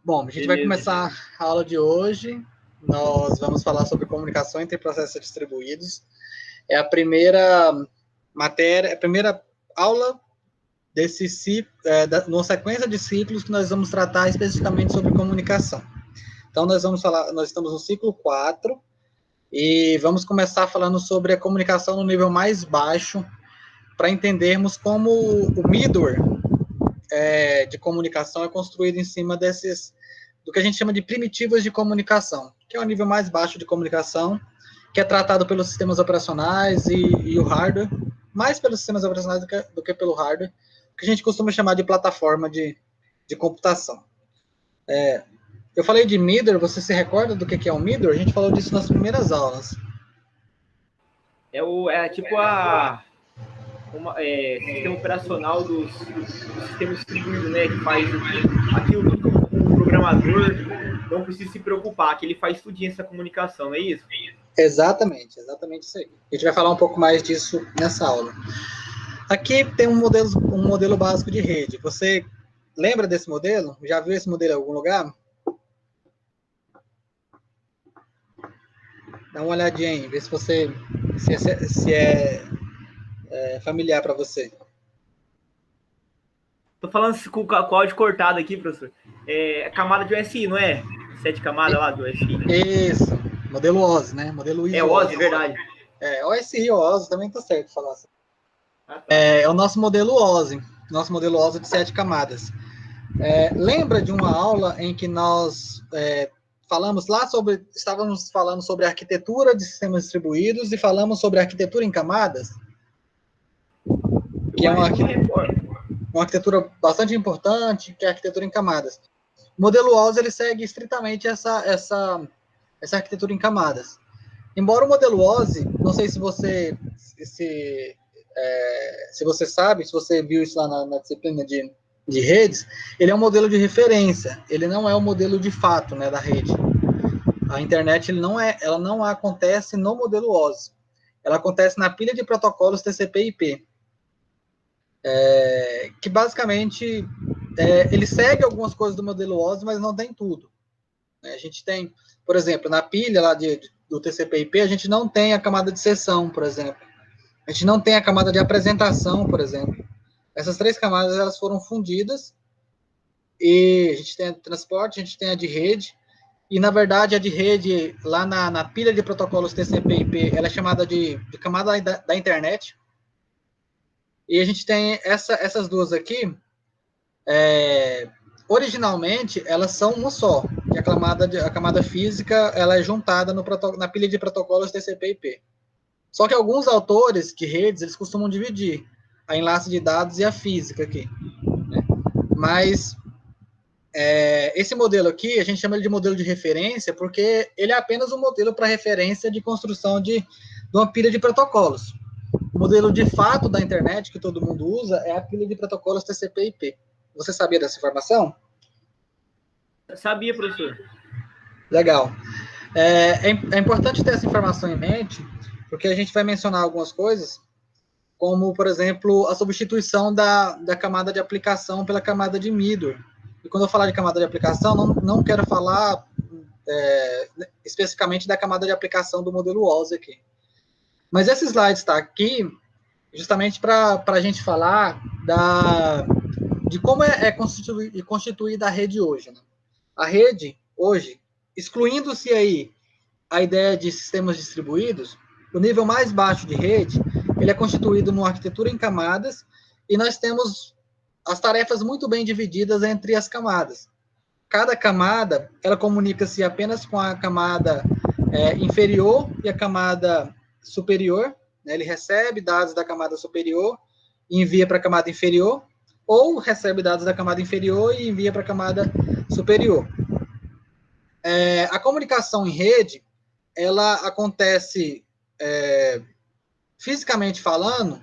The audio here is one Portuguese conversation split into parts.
Bom, a gente vai começar a aula de hoje. Nós vamos falar sobre comunicação entre processos distribuídos. É a primeira matéria, a primeira aula desse ciclo, numa sequência de ciclos que nós vamos tratar especificamente sobre comunicação. Então, nós estamos no ciclo 4 e vamos começar falando sobre a comunicação no nível mais baixo, para entendermos como o middleware de comunicação é construído em cima do que a gente chama de primitivas de comunicação, que é o nível mais baixo de comunicação, que é tratado pelos sistemas operacionais e o hardware, mais pelos sistemas operacionais do que pelo hardware, que a gente costuma chamar de plataforma de computação. Eu falei de middleware, você se recorda do que é um middleware? A gente falou disso nas primeiras aulas. É tipo sistema operacional do sistema distribuído, né? Que faz aquilo tudo que o programador não precisa se preocupar, que ele faz tudinho essa comunicação, não é isso? Exatamente isso aí. A gente vai falar um pouco mais disso nessa aula. Aqui tem um modelo básico de rede. Você lembra desse modelo? Já viu esse modelo em algum lugar? Dá uma olhadinha aí, vê se é familiar para você. Tô falando com o código cortado aqui, professor. É camada de OSI, não é? 7 camadas lá do OSI. Isso, modelo OSI, né? Modelo ISO. OSI, verdade. OSI ou OSI, também tá certo falar assim. Ah, tá. É o nosso modelo OSI de 7 camadas. Lembra de uma aula em que nós estávamos falando sobre arquitetura de sistemas distribuídos e falamos sobre arquitetura em camadas? Que é uma arquitetura bastante importante, que é a arquitetura em camadas. O modelo OSI, ele segue estritamente essa arquitetura em camadas. Embora o modelo OSI, não sei se você sabe, se você viu isso lá na disciplina de redes, ele é um modelo de referência, ele não é o modelo de fato, né, da rede. A internet ela não acontece no modelo OSI, ela acontece na pilha de protocolos TCP/IP, que basicamente ele segue algumas coisas do modelo OSI, mas não tem tudo. A gente tem, por exemplo, na pilha lá do TCP/IP, a gente não tem a camada de sessão, por exemplo. A gente não tem a camada de apresentação, por exemplo. Essas 3 camadas, elas foram fundidas, e a gente tem a de transporte, a gente tem a de rede, e, na verdade, a de rede, lá na pilha de protocolos TCP/IP, ela é chamada de camada da internet. E a gente tem essas duas aqui, originalmente, elas são uma só, que a camada física, ela é juntada na pilha de protocolos TCP/IP. Só que alguns autores de redes, eles costumam dividir a enlace de dados e a física aqui, né? Mas esse modelo aqui, a gente chama ele de modelo de referência, porque ele é apenas um modelo para referência de construção de uma pilha de protocolos. O modelo de fato da internet, que todo mundo usa, é a pilha de protocolos TCP/IP. Você sabia dessa informação? Sabia, professor. Legal. É importante ter essa informação em mente, porque a gente vai mencionar algumas coisas, como, por exemplo, a substituição da camada de aplicação pela camada de middleware. E quando eu falar de camada de aplicação, não quero falar especificamente da camada de aplicação do modelo OSI aqui. Mas esse slide está aqui justamente para a gente falar de como é constituída a rede hoje, né? A rede, hoje, excluindo-se aí a ideia de sistemas distribuídos, o nível mais baixo de rede, ele é constituído numa arquitetura em camadas, e nós temos as tarefas muito bem divididas entre as camadas. Cada camada, ela comunica-se apenas com a camada inferior e a camada superior, né? Ele recebe dados da camada superior e envia para a camada inferior, ou recebe dados da camada inferior e envia para a camada superior. A comunicação em rede, ela acontece, fisicamente falando,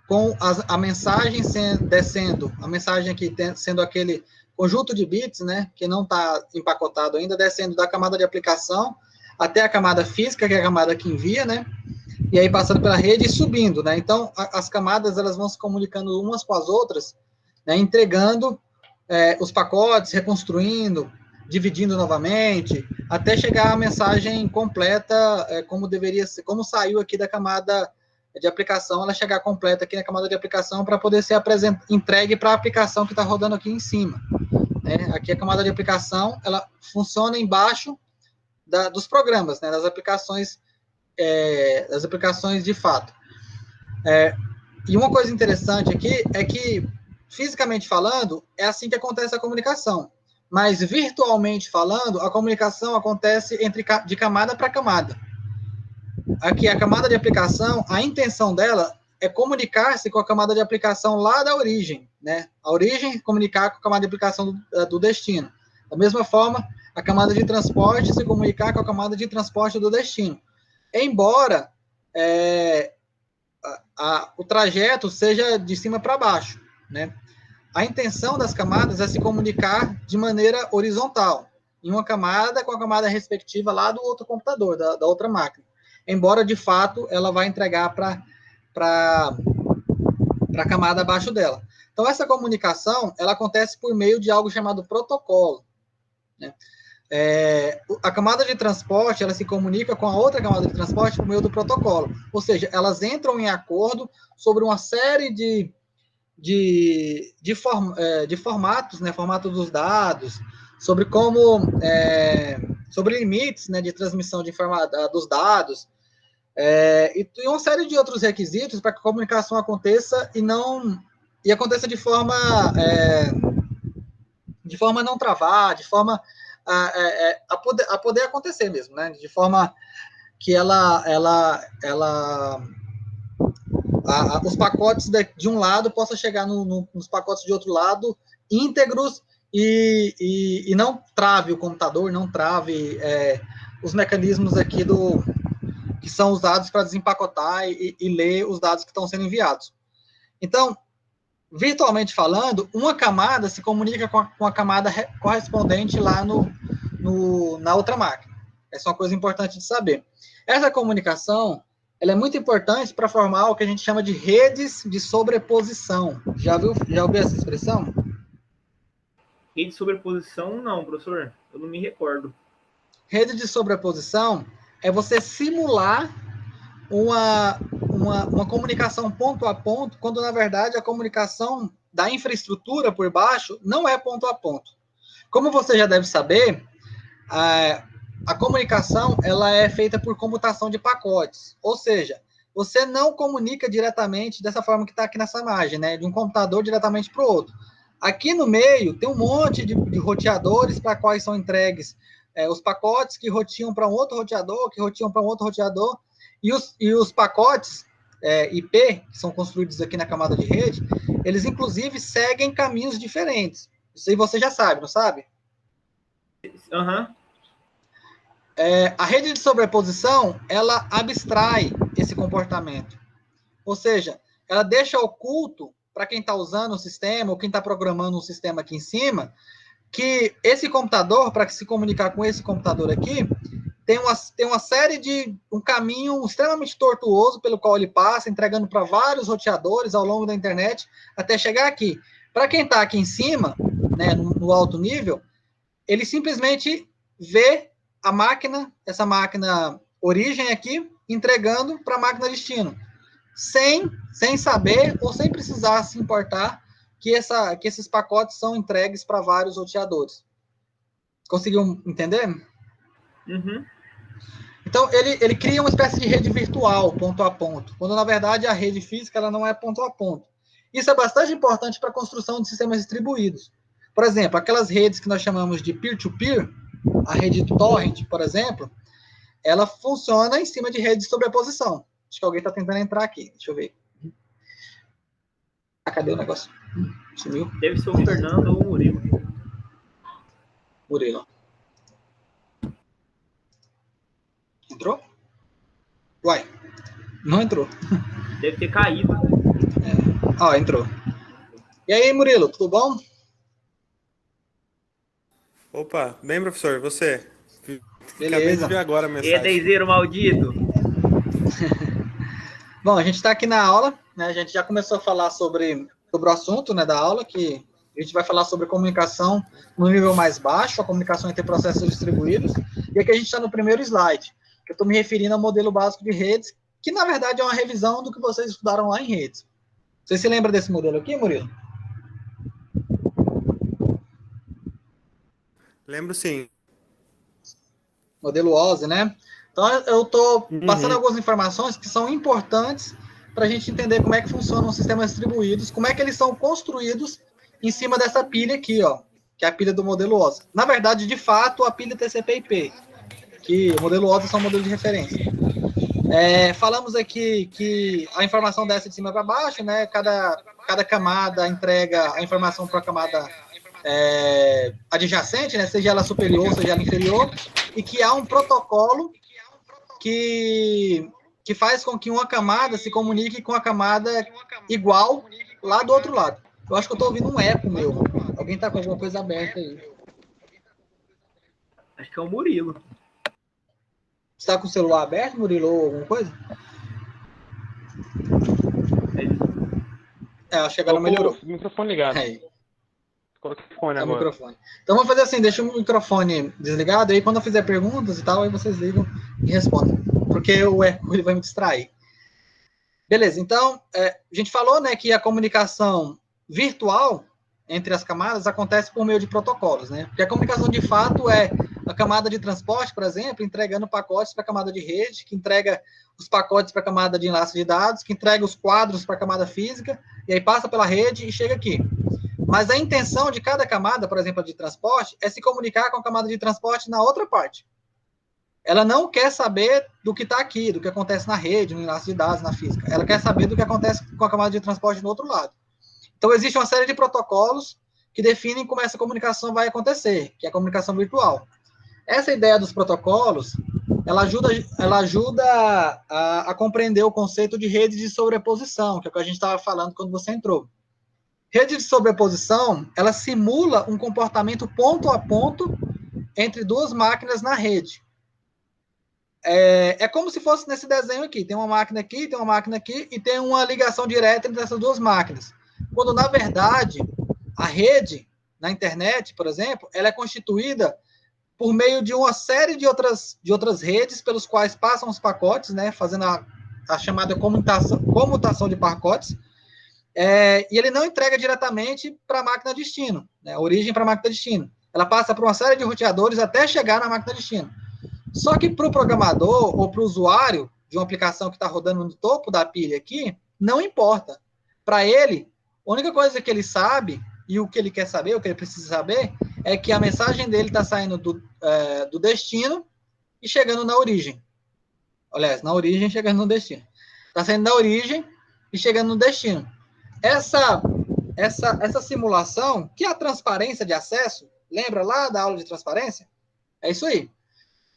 com a mensagem descendo, a mensagem aqui sendo aquele conjunto de bits, né, que não está empacotado ainda, descendo da camada de aplicação até a camada física, que é a camada que envia, né, e aí passando pela rede e subindo, né. Então, as camadas, elas vão se comunicando umas com as outras, né, entregando os pacotes, reconstruindo, dividindo novamente, até chegar a mensagem completa, como deveria ser, como saiu aqui da camada de aplicação, ela chegar completa aqui na camada de aplicação para poder ser entregue para a aplicação que está rodando aqui em cima. Né? Aqui a camada de aplicação, ela funciona embaixo dos programas, né? Das aplicações de fato. E uma coisa interessante aqui é que, fisicamente falando, é assim que acontece a comunicação. Mas, virtualmente falando, a comunicação acontece de camada para camada. Aqui, a camada de aplicação, a intenção dela é comunicar-se com a camada de aplicação lá da origem, né? A origem comunicar com a camada de aplicação do destino. Da mesma forma, a camada de transporte se comunicar com a camada de transporte do destino. Embora o trajeto seja de cima para baixo, né? A intenção das camadas é se comunicar de maneira horizontal, em uma camada com a camada respectiva lá do outro computador, da outra máquina. Embora, de fato, ela vai entregar para a camada abaixo dela. Então, essa comunicação, ela acontece por meio de algo chamado protocolo, né? A camada de transporte, ela se comunica com a outra camada de transporte por meio do protocolo. Ou seja, elas entram em acordo sobre uma série de formatos, né, formato dos dados, sobre sobre limites, né, de transmissão dos dados, e uma série de outros requisitos para que a comunicação aconteça e aconteça de forma não travar, de forma a poder acontecer mesmo, né, de forma que os pacotes de um lado possam chegar nos pacotes de outro lado íntegros e não trave o computador, não trave os mecanismos aqui que são usados para desempacotar e ler os dados que estão sendo enviados. Então, virtualmente falando, uma camada se comunica com a camada correspondente lá na outra máquina. Essa é uma coisa importante de saber. Essa comunicação, ela é muito importante para formar o que a gente chama de redes de sobreposição. Já ouviu essa expressão? Rede de sobreposição, não, professor. Eu não me recordo. Rede de sobreposição é você simular uma comunicação ponto a ponto, quando, na verdade, a comunicação da infraestrutura por baixo não é ponto a ponto. Como você já deve saber, a comunicação ela é feita por comutação de pacotes, ou seja, você não comunica diretamente dessa forma que está aqui nessa imagem, né, de um computador diretamente para o outro. Aqui no meio tem um monte de roteadores para quais são entregues os pacotes que roteam para um outro roteador, que roteam para um outro roteador, e os pacotes IP, que são construídos aqui na camada de rede, eles inclusive seguem caminhos diferentes. Isso aí você já sabe, não sabe? Aham. A rede de sobreposição, ela abstrai esse comportamento. Ou seja, ela deixa oculto para quem está usando o sistema, ou quem está programando um sistema aqui em cima, que esse computador, para se comunicar com esse computador aqui, tem uma série um caminho extremamente tortuoso pelo qual ele passa, entregando para vários roteadores ao longo da internet, até chegar aqui. Para quem está aqui em cima, né, no alto nível, ele simplesmente vê essa máquina origem aqui, entregando para a máquina destino, sem saber ou sem precisar se importar que esses pacotes são entregues para vários roteadores. Conseguiu entender? Uhum. Então, ele cria uma espécie de rede virtual, ponto a ponto, quando, na verdade, a rede física ela não é ponto a ponto. Isso é bastante importante para a construção de sistemas distribuídos. Por exemplo, aquelas redes que nós chamamos de peer-to-peer, a rede torrent, por exemplo, ela funciona em cima de rede de sobreposição. Acho que alguém está tentando entrar aqui. Deixa eu ver. Cadê o negócio? Sumiu? Deve ser o Fernando ou o Murilo. Murilo. Entrou? Uai, não entrou. Deve ter caído. Entrou. E aí, Murilo, tudo bom? Opa, bem, professor, você? Beleza. Acabei de ver agora a mensagem. Deizeiro maldito. Bom, a gente está aqui na aula, né? A gente já começou a falar sobre o assunto, né, da aula, que A gente vai falar sobre comunicação no nível mais baixo, a comunicação entre processos distribuídos, e aqui a gente está no primeiro slide, que eu estou me referindo ao modelo básico de redes, que na verdade é uma revisão do que vocês estudaram lá em redes. Você se lembra desse modelo aqui, Murilo? Lembro sim. Modelo OSI, né? Então, eu estou passando algumas informações que são importantes para a gente entender como é que funcionam os sistemas distribuídos, como é que eles são construídos em cima dessa pilha aqui, ó, que é a pilha do modelo OSI. Na verdade, de fato, a pilha TCP/IP, que o modelo OSI é um modelo de referência. Falamos aqui que a informação desce de cima para baixo, né? Cada camada entrega a informação para a camada adjacente, né? Seja ela superior, seja ela inferior, e que há um protocolo que faz com que uma camada se comunique com a camada igual lá do outro lado. Eu acho que eu estou ouvindo um eco meu. Alguém está com alguma coisa aberta aí? Acho que é o Murilo. Você está com o celular aberto, Murilo, ou alguma coisa? Acho que agora melhorou. O microfone ligado. Coloquei o fone agora. Microfone. Então, vamos fazer assim, deixa o microfone desligado, e aí quando eu fizer perguntas e tal, aí vocês ligam e respondem. Porque o eco ele vai me distrair. Beleza, então, a gente falou, né, que a comunicação virtual entre as camadas acontece por meio de protocolos, né? Porque a comunicação de fato é a camada de transporte, por exemplo, entregando pacotes para a camada de rede, que entrega os pacotes para a camada de enlace de dados, que entrega os quadros para a camada física, e aí passa pela rede e chega aqui. Mas a intenção de cada camada, por exemplo, a de transporte, é se comunicar com a camada de transporte na outra parte. Ela não quer saber do que está aqui, do que acontece na rede, no enlace de dados, na física. Ela quer saber do que acontece com a camada de transporte no outro lado. Então, existe uma série de protocolos que definem como essa comunicação vai acontecer, que é a comunicação virtual. Essa ideia dos protocolos, ela ajuda a compreender o conceito de rede de sobreposição, que é o que a gente estava falando quando você entrou. Rede de sobreposição, ela simula um comportamento ponto a ponto entre duas máquinas na rede. É como se fosse nesse desenho aqui. Tem uma máquina aqui, tem uma máquina aqui, e tem uma ligação direta entre essas duas máquinas. Quando, na verdade, a rede, na internet, por exemplo, ela é constituída por meio de uma série de outras redes pelos quais passam os pacotes, né, fazendo a chamada comutação de pacotes, e ele não entrega diretamente para a máquina destino, né, a origem para a máquina destino. Ela passa por uma série de roteadores até chegar na máquina destino. Só que para o programador ou para o usuário de uma aplicação que está rodando no topo da pilha aqui, não importa. Para ele, a única coisa que ele sabe, e o que ele quer saber, o que ele precisa saber, é que a mensagem dele está saindo do destino e chegando na origem. Aliás, na origem chegando no destino. Está saindo da origem e chegando no destino. Essa simulação, que é a transparência de acesso, lembra lá da aula de transparência? É isso aí.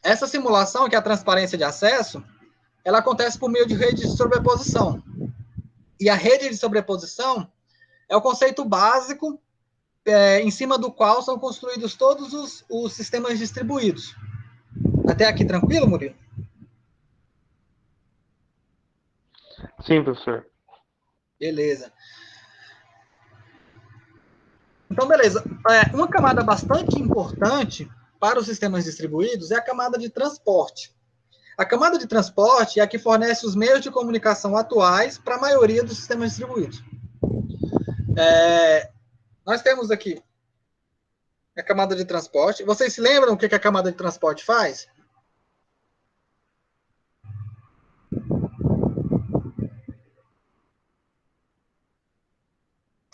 Essa simulação, que é a transparência de acesso, ela acontece por meio de rede de sobreposição. E a rede de sobreposição é o conceito básico em cima do qual são construídos todos os sistemas distribuídos. Até aqui tranquilo, Murilo? Sim, professor. Beleza. Então, beleza. Uma camada bastante importante para os sistemas distribuídos é a camada de transporte. A camada de transporte é a que fornece os meios de comunicação atuais para a maioria dos sistemas distribuídos. Nós temos aqui a camada de transporte. Vocês se lembram o que a camada de transporte faz?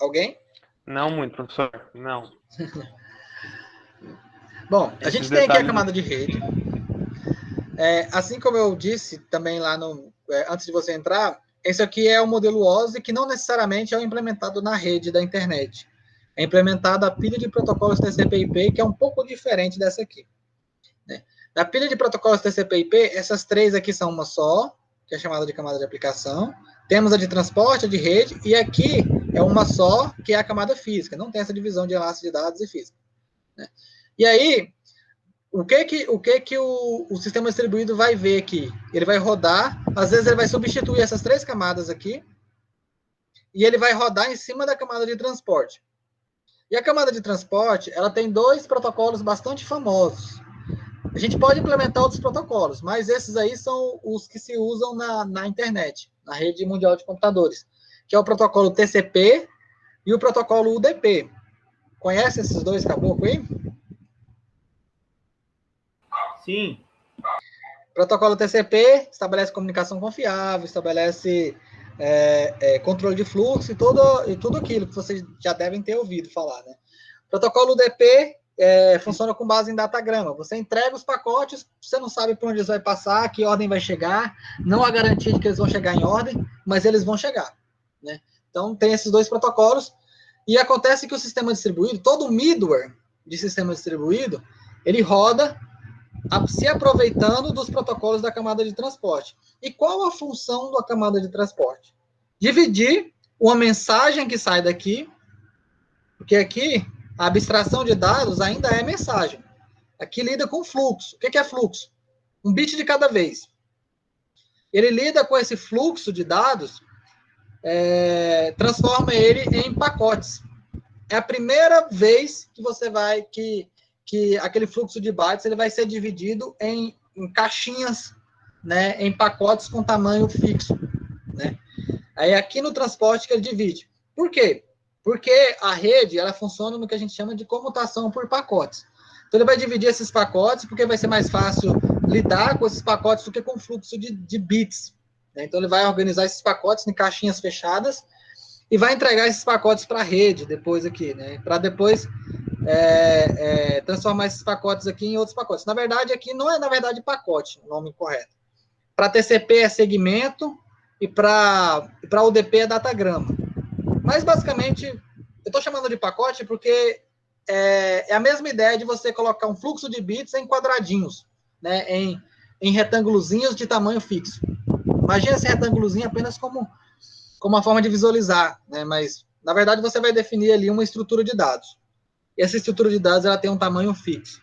Alguém? Não muito, professor. Não. Bom, a gente tem aqui a camada de rede. Assim como eu disse também lá antes de você entrar, esse aqui é o modelo OSI, que não necessariamente é implementado na rede da internet. É implementada a pilha de protocolos TCP/IP, que é um pouco diferente dessa aqui. Né? Na pilha de protocolos TCP/IP, essas três aqui são uma só, que é chamada de camada de aplicação. Temos a de transporte, a de rede, e aqui é uma só, que é a camada física. Não tem essa divisão de enlace de dados e física. Né? E aí, o que o sistema distribuído vai ver aqui? Ele vai rodar, às vezes ele vai substituir essas três camadas aqui, e ele vai rodar em cima da camada de transporte. E a camada de transporte, ela tem 2 protocolos bastante famosos. A gente pode implementar outros protocolos, mas esses aí são os que se usam na internet, na rede mundial de computadores, que é o protocolo TCP e o protocolo UDP. Conhece esses 2 caboclos aí? Sim. O protocolo TCP estabelece comunicação confiável, estabelece controle de fluxo e tudo aquilo que vocês já devem ter ouvido falar, né? O protocolo UDP funciona com base em datagrama. Você entrega os pacotes, você não sabe por onde eles vão passar, que ordem vai chegar, não há garantia de que eles vão chegar em ordem, mas eles vão chegar, né? Então, tem esses 2 protocolos, e acontece que o sistema distribuído, todo o middleware de sistema distribuído, ele roda se aproveitando dos protocolos da camada de transporte. E qual a função da camada de transporte? Dividir uma mensagem que sai daqui, porque aqui a abstração de dados ainda é mensagem. Aqui lida com fluxo. O que é fluxo? Um bit de cada vez. Ele lida com esse fluxo de dados, transforma ele em pacotes. É a primeira vez que você vai, que aquele fluxo de bytes ele vai ser dividido em caixinhas, né, em pacotes com tamanho fixo, né? Aí aqui no transporte que ele divide. Por quê? Porque a rede ela funciona no que a gente chama de comutação por pacotes. Então ele vai dividir esses pacotes porque vai ser mais fácil lidar com esses pacotes do que com o fluxo de bits, né? Então ele vai organizar esses pacotes em caixinhas fechadas e vai entregar esses pacotes para a rede depois aqui, né? Para depois transformar esses pacotes aqui em outros pacotes. Na verdade, aqui não é, na verdade, pacote, o nome correto. Para TCP é segmento e para UDP é datagrama. Mas, basicamente, eu estou chamando de pacote porque é a mesma ideia de você colocar um fluxo de bits em quadradinhos, né? Em retângulozinhos de tamanho fixo. Imagina esse retângulozinho apenas como uma forma de visualizar, né? Mas, na verdade, você vai definir ali uma estrutura de dados. E essa estrutura de dados ela tem um tamanho fixo.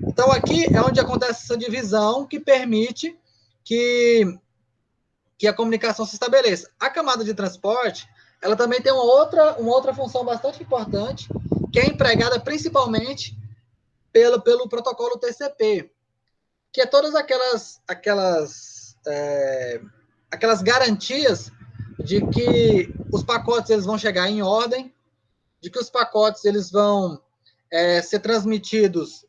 Então, aqui é onde acontece essa divisão que permite que a comunicação se estabeleça. A camada de transporte, ela também tem uma outra função bastante importante, que é empregada principalmente pelo protocolo TCP, que é todas aquelas garantias de que os pacotes eles vão chegar em ordem, de que os pacotes eles vão ser transmitidos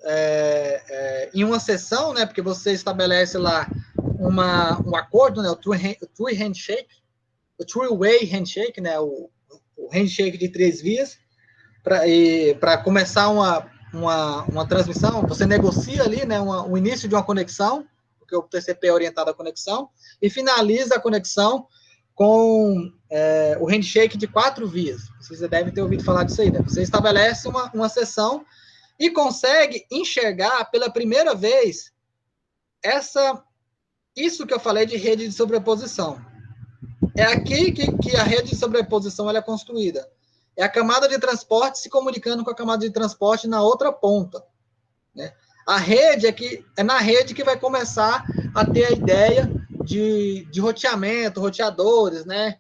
em uma sessão, né? Porque você estabelece lá um acordo, né? O three handshake, o three-way handshake, né? O handshake de 3 vias, para começar uma transmissão, você negocia ali, né? O início de uma conexão, porque o TCP é orientado à conexão, e finaliza a conexão com o handshake de 4 vias. Você deve ter ouvido falar disso aí, né? Você estabelece uma sessão e consegue enxergar pela primeira vez isso que eu falei de rede de sobreposição. É aqui que a rede de sobreposição ela é construída. É a camada de transporte se comunicando com a camada de transporte na outra ponta, né? A rede é na rede que vai começar a ter a ideia de roteamento, roteadores, né?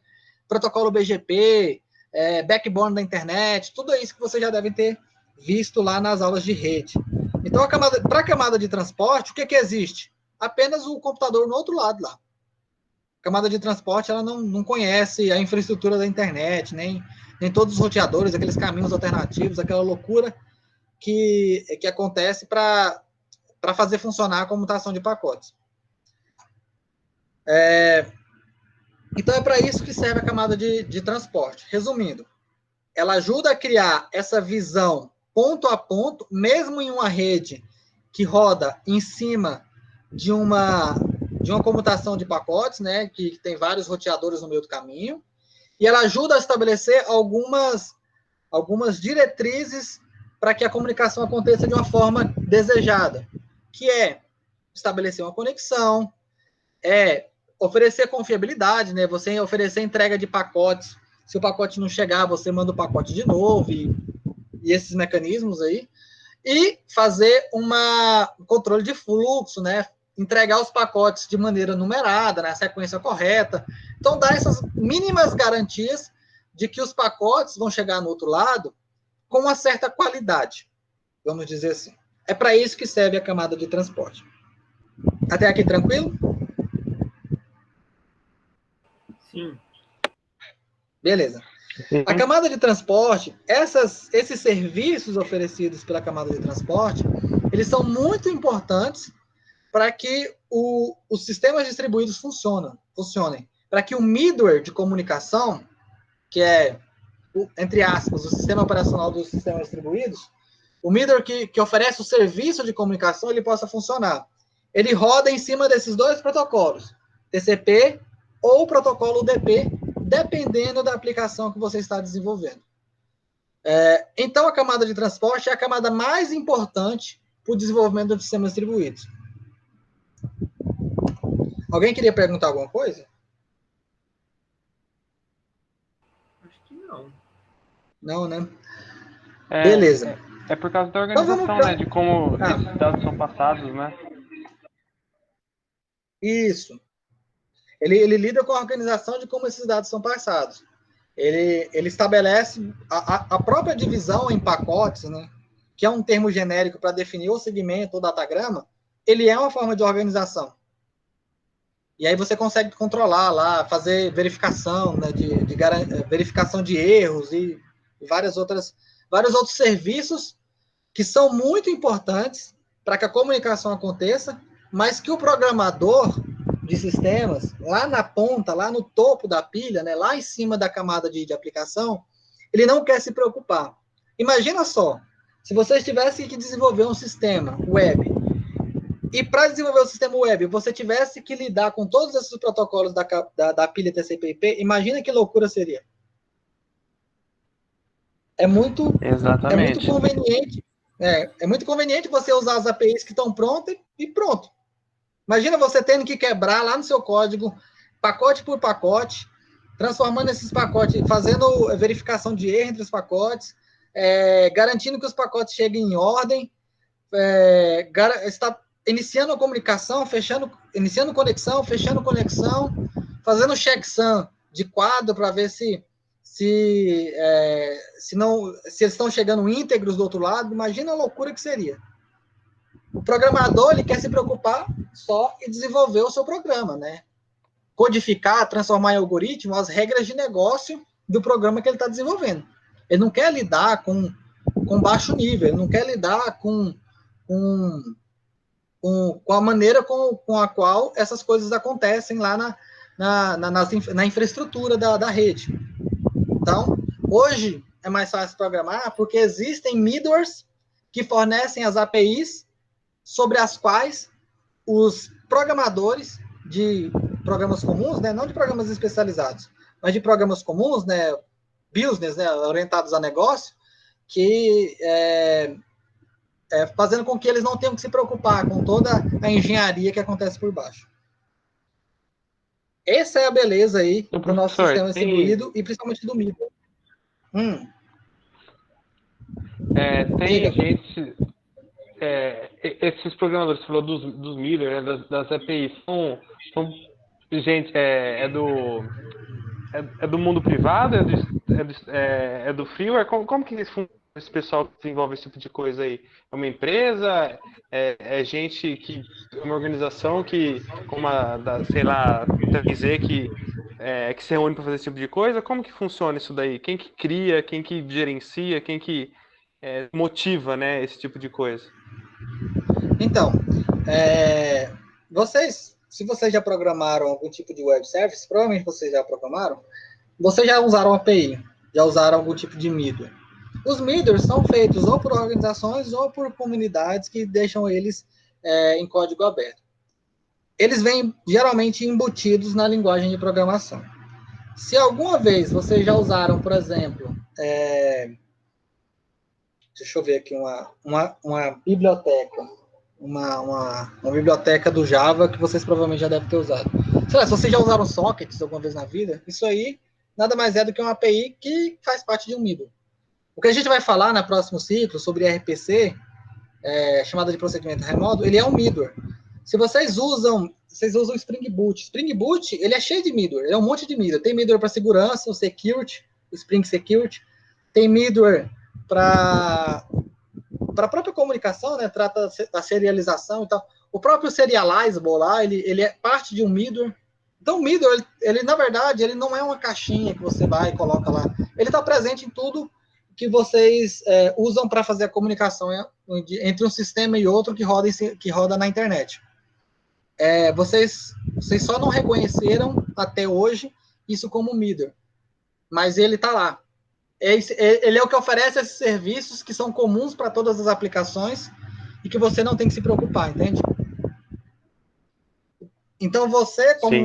Protocolo BGP, backbone da internet, tudo isso que vocês já devem ter visto lá nas aulas de rede. Então, para a camada de transporte, o que existe? Apenas o computador no outro lado lá. A camada de transporte ela não conhece a infraestrutura da internet, nem todos os roteadores, aqueles caminhos alternativos, aquela loucura que acontece para fazer funcionar a comutação de pacotes. Então, é para isso que serve a camada de transporte. Resumindo, ela ajuda a criar essa visão ponto a ponto, mesmo em uma rede que roda em cima de uma comutação de pacotes, né, que tem vários roteadores no meio do caminho, e ela ajuda a estabelecer algumas diretrizes para que a comunicação aconteça de uma forma desejada, que é estabelecer uma conexão, oferecer confiabilidade, né? Você oferecer entrega de pacotes. Se o pacote não chegar, você manda o pacote de novo e esses mecanismos aí. E fazer um controle de fluxo, né? Entregar os pacotes de maneira numerada, na sequência correta. Então, dá essas mínimas garantias de que os pacotes vão chegar no outro lado com uma certa qualidade, vamos dizer assim. É para isso que serve a camada de transporte. Até aqui tranquilo? Sim. Beleza. Sim. A camada de transporte, esses serviços oferecidos pela camada de transporte, eles são muito importantes para que os sistemas distribuídos funcionem. Para que o middleware de comunicação, que é, entre aspas, o sistema operacional dos sistemas distribuídos, o middleware que oferece o serviço de comunicação, ele possa funcionar. Ele roda em cima desses dois protocolos, TCP ou protocolo UDP, dependendo da aplicação que você está desenvolvendo. Então, a camada de transporte é a camada mais importante para o desenvolvimento de sistemas distribuídos. Alguém queria perguntar alguma coisa? Acho que não. Não, né? Beleza. É por causa da organização, né? De como esses dados são passados, né? Isso. Ele lida com a organização de como esses dados são passados. Ele estabelece a própria divisão em pacotes, né? Que é um termo genérico para definir o segmento, o datagrama. Ele é uma forma de organização. E aí você consegue controlar lá, fazer verificação, né, verificação de erros e vários outros serviços que são muito importantes para que a comunicação aconteça, mas que o programador de sistemas, lá na ponta, lá no topo da pilha, né, lá em cima da camada de aplicação, ele não quer se preocupar. Imagina só, se vocês tivessem que desenvolver um sistema web, e para desenvolver o sistema web, você tivesse que lidar com todos esses protocolos da pilha TCP/IP, imagina que loucura seria. É muito conveniente. É muito conveniente você usar as APIs que estão prontas e pronto. Imagina você tendo que quebrar lá no seu código, pacote por pacote, transformando esses pacotes, fazendo verificação de erro entre os pacotes, garantindo que os pacotes cheguem em ordem, iniciando a comunicação, iniciando conexão, fechando conexão, fazendo checksum de quadro para ver se eles estão chegando íntegros do outro lado. Imagina a loucura que seria. O programador, ele quer se preocupar só em desenvolver o seu programa, né? Codificar, transformar em algoritmo as regras de negócio do programa que ele está desenvolvendo. Ele não quer lidar com baixo nível, ele não quer lidar com a maneira com a qual essas coisas acontecem lá na infraestrutura da rede. Então, hoje é mais fácil programar porque existem middlewares que fornecem as APIs sobre as quais os programadores de programas comuns, né, não de programas especializados, mas de programas comuns, né, business, né, orientados a negócio, que fazendo com que eles não tenham que se preocupar com toda a engenharia que acontece por baixo. Essa é a beleza aí do nosso sistema distribuído e principalmente do middleware. Tem gente... esses programadores, você falou dos middleware, né, das APIs, são gente, é do mundo privado, é do freeware? Como que esse pessoal que desenvolve esse tipo de coisa aí? É uma empresa? É gente que... uma organização que, como sei lá, dizer que se reúne para fazer esse tipo de coisa? Como que funciona isso daí? Quem que cria, quem que gerencia, quem que motiva, né, esse tipo de coisa? Então, se vocês já programaram algum tipo de web service, provavelmente vocês já programaram, vocês já usaram API, já usaram algum tipo de middleware. Os middlewares são feitos ou por organizações ou por comunidades que deixam eles em código aberto. Eles vêm geralmente embutidos na linguagem de programação. Se alguma vez vocês já usaram, por exemplo, deixa eu ver aqui uma biblioteca, uma biblioteca do Java que vocês provavelmente já devem ter usado. Sei lá, se vocês já usaram sockets alguma vez na vida, isso aí nada mais é do que uma API que faz parte de um middleware. O que a gente vai falar no próximo ciclo sobre RPC, chamada de procedimento remoto, ele é um middleware. Se vocês usam Spring Boot. Spring Boot, ele é cheio de middleware, ele é um monte de middleware. Tem middleware para segurança, o Security, o Spring Security. Tem middleware para a própria comunicação, né? Trata da serialização e tal. O próprio Serializable lá, ele é parte de um middleware. Então, o middleware, ele, na verdade, ele não é uma caixinha que você vai e coloca lá. Ele está presente em tudo que vocês usam para fazer a comunicação entre um sistema e outro que roda na internet. Vocês só não reconheceram até hoje isso como middleware, mas ele está lá. Ele é o que oferece esses serviços que são comuns para todas as aplicações e que você não tem que se preocupar, entende? Então, você, como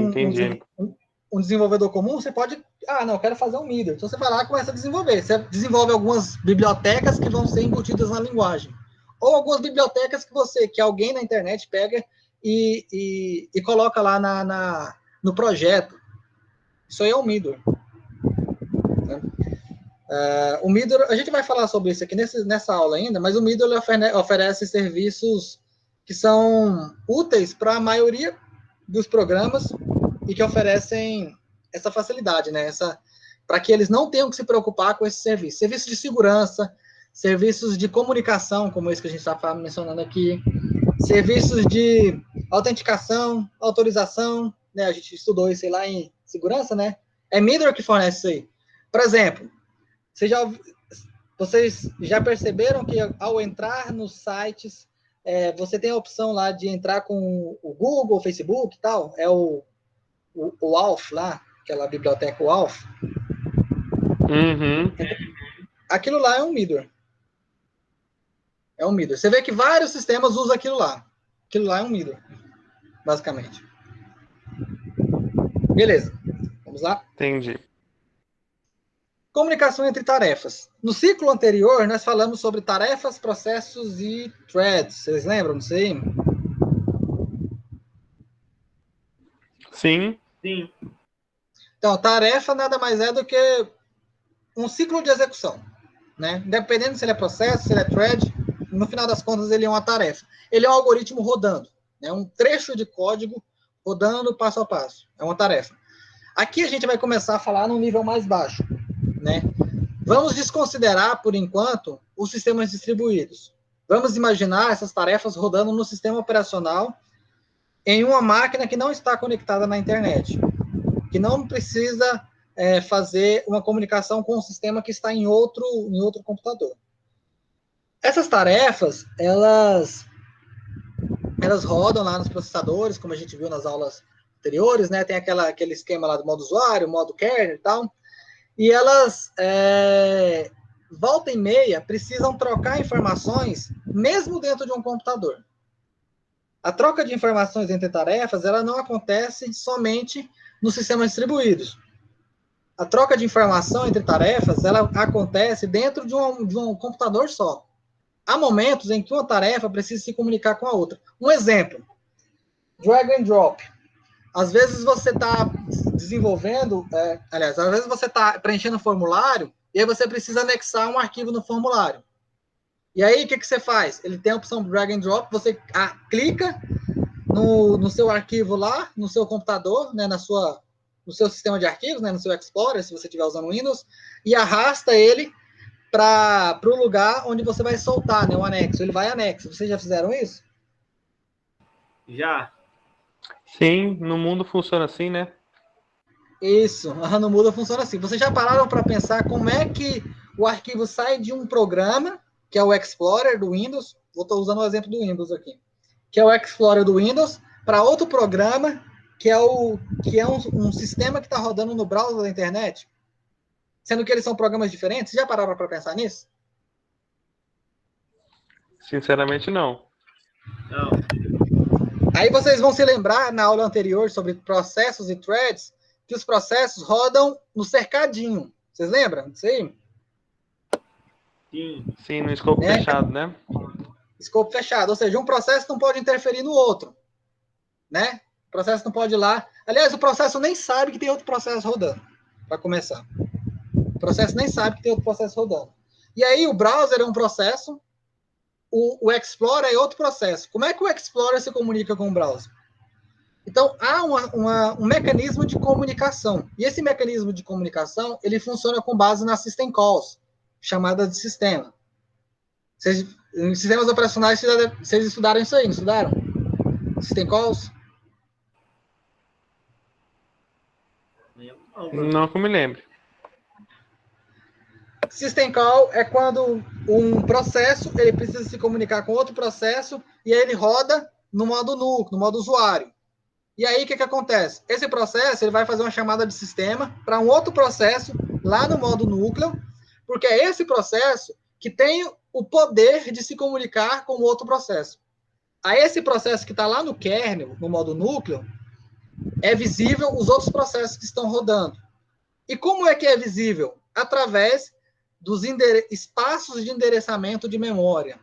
um desenvolvedor comum, você pode... não, eu quero fazer um middleware. Então, você vai lá e começa a desenvolver. Você desenvolve algumas bibliotecas que vão ser embutidas na linguagem. Ou algumas bibliotecas que alguém na internet pega e coloca lá no projeto. Isso aí é um middleware. O middleware, a gente vai falar sobre isso aqui nessa aula ainda, mas o middleware oferece serviços que são úteis para a maioria dos programas e que oferecem essa facilidade, né? Para que eles não tenham que se preocupar com esses serviços. Serviços de segurança, serviços de comunicação, como esse que a gente está mencionando aqui, serviços de autenticação, autorização, né? A gente estudou isso aí lá em segurança, né? É middleware que fornece isso aí. Por exemplo, vocês já perceberam que ao entrar nos sites, você tem a opção lá de entrar com o Google, o Facebook e tal, o ALF lá, aquela biblioteca ALF. Uhum. Aquilo lá é um middleware. É um middleware. Você vê que vários sistemas usam aquilo lá. Aquilo lá é um middleware, basicamente. Beleza. Vamos lá? Entendi. Comunicação entre tarefas. No ciclo anterior, nós falamos sobre tarefas, processos e threads. Vocês lembram disso aí? Sim. Sim. Então, tarefa nada mais é do que um ciclo de execução, né? Independente se ele é processo, se ele é thread, no final das contas ele é uma tarefa. Ele é um algoritmo rodando, né? Um trecho de código rodando passo a passo. É uma tarefa. Aqui a gente vai começar a falar num nível mais baixo, né? Vamos desconsiderar, por enquanto, os sistemas distribuídos. Vamos imaginar essas tarefas rodando no sistema operacional em uma máquina que não está conectada na internet, que não precisa fazer uma comunicação com um sistema que está em outro computador. Essas tarefas, elas rodam lá nos processadores, como a gente viu nas aulas anteriores, né? Tem aquele esquema lá do modo usuário, modo kernel e tal, e elas, volta e meia, precisam trocar informações, mesmo dentro de um computador. A troca de informações entre tarefas, ela não acontece somente nos sistemas distribuídos. A troca de informação entre tarefas, ela acontece dentro de um computador só. Há momentos em que uma tarefa precisa se comunicar com a outra. Um exemplo, drag and drop. Às vezes você está desenvolvendo, às vezes você está preenchendo um formulário e aí você precisa anexar um arquivo no formulário. E aí, o que você faz? Ele tem a opção drag and drop, você clica no seu arquivo lá, no seu computador, né, no seu sistema de arquivos, né, no seu Explorer, se você estiver usando Windows, e arrasta ele para o lugar onde você vai soltar, né, o anexo. Ele vai anexo. Vocês já fizeram isso? Já. Sim, no mundo funciona assim, né? Isso, no mundo funciona assim. Vocês já pararam para pensar como é que o arquivo sai de um programa, que é o Explorer do Windows, estou usando o exemplo do Windows aqui, que é o Explorer do Windows, para outro programa, que é um sistema que está rodando no browser da internet, sendo que eles são programas diferentes? Já pararam para pensar nisso? Sinceramente, não. Não. Aí vocês vão se lembrar, na aula anterior, sobre processos e threads, que os processos rodam no cercadinho. Vocês lembram disso aí? Sim. Sim, no escopo fechado, né? Escopo fechado, ou seja, um processo não pode interferir no outro, né? O processo não pode ir lá. Aliás, o processo nem sabe que tem outro processo rodando, para começar. O processo nem sabe que tem outro processo rodando. E aí o browser é um processo, o Explorer é outro processo. Como é que o Explorer se comunica com o browser? Então, há um mecanismo de comunicação. E esse mecanismo de comunicação, ele funciona com base na System Calls, chamada de sistema. Em sistemas operacionais, vocês estudaram isso aí, não estudaram? System calls? Não que eu me lembre. System call é quando um processo ele precisa se comunicar com outro processo e aí ele roda no modo núcleo, no modo usuário. E aí, o que acontece? Esse processo ele vai fazer uma chamada de sistema para um outro processo lá no modo núcleo, porque é esse processo que tem o poder de se comunicar com o outro processo. A esse processo que está lá no kernel, no modo núcleo, é visível os outros processos que estão rodando. E como é que é visível? Através dos espaços de endereçamento de memória.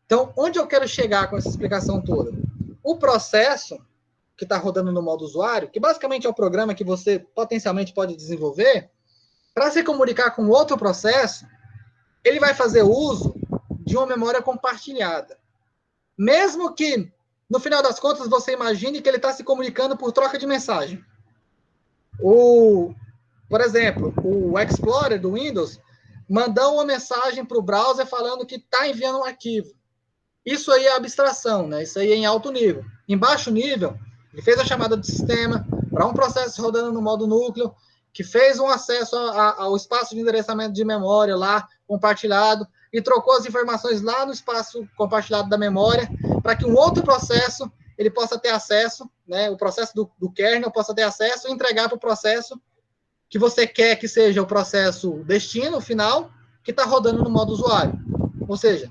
Então, onde eu quero chegar com essa explicação toda? O processo que está rodando no modo usuário, que basicamente é o programa que você potencialmente pode desenvolver, para se comunicar com outro processo, ele vai fazer uso de uma memória compartilhada. Mesmo que, no final das contas, você imagine que ele está se comunicando por troca de mensagem. Por exemplo, o Explorer do Windows mandou uma mensagem para o browser falando que está enviando um arquivo. Isso aí é abstração, né? Isso aí é em alto nível. Em baixo nível, ele fez a chamada de sistema para um processo rodando no modo núcleo, que fez um acesso ao espaço de endereçamento de memória lá, compartilhado, e trocou as informações lá no espaço compartilhado da memória, para que um outro processo ele possa ter acesso, né? O processo do kernel possa ter acesso e entregar para o processo que você quer que seja o processo destino final, que está rodando no modo usuário. Ou seja,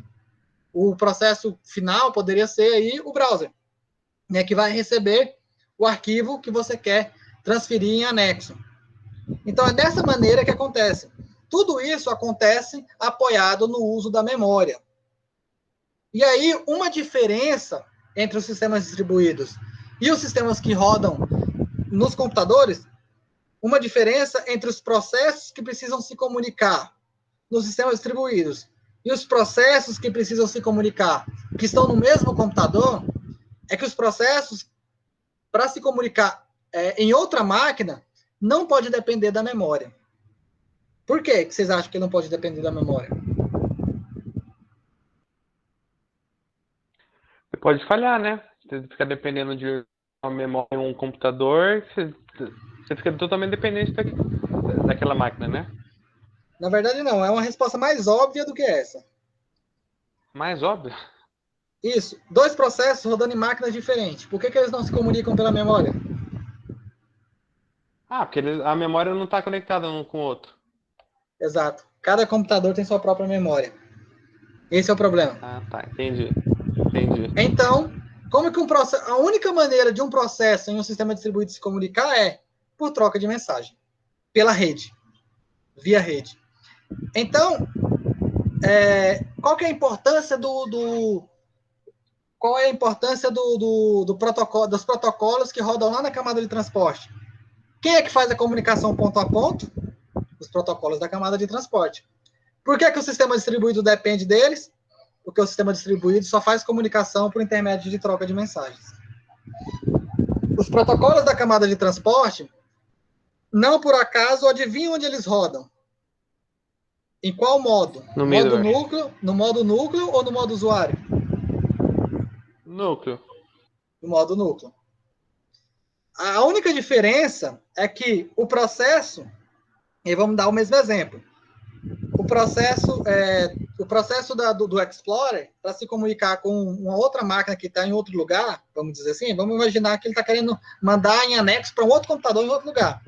o processo final poderia ser aí o browser, né, que vai receber o arquivo que você quer transferir em anexo. Então, é dessa maneira que acontece. Tudo isso acontece apoiado no uso da memória. E aí, uma diferença entre os sistemas distribuídos e os sistemas que rodam nos computadores, uma diferença entre os processos que precisam se comunicar nos sistemas distribuídos e os processos que precisam se comunicar, que estão no mesmo computador, é que os processos, para se comunicar em outra máquina, não pode depender da memória. Por que vocês acham que não pode depender da memória? Você pode falhar, né? Você fica dependendo de uma memória em um computador, você fica totalmente dependente daquela máquina, né? Na verdade, não. É uma resposta mais óbvia do que essa. Mais óbvio. Isso. 2 processos rodando em máquinas diferentes. Por que eles não se comunicam pela memória? Porque a memória não está conectada um com o outro. Exato. Cada computador tem sua própria memória. Esse é o problema. Tá. Entendi. Então, como que a única maneira de um processo em um sistema distribuído se comunicar é por troca de mensagem. Pela rede. Via rede. Então, qual que é a importância qual é a importância do protocolo, dos protocolos que rodam lá na camada de transporte? Quem é que faz a comunicação ponto a ponto? Os protocolos da camada de transporte. Por que o sistema distribuído depende deles? Porque o sistema distribuído só faz comunicação por intermédio de troca de mensagens. Os protocolos da camada de transporte, não por acaso, adivinham onde eles rodam? Em qual modo? No modo núcleo ou no modo usuário? Núcleo. No modo núcleo. A única diferença é que o processo, e vamos dar o mesmo exemplo, o processo do Explorer, para se comunicar com uma outra máquina que está em outro lugar, vamos dizer assim, vamos imaginar que ele está querendo mandar em anexo para um outro computador em outro lugar.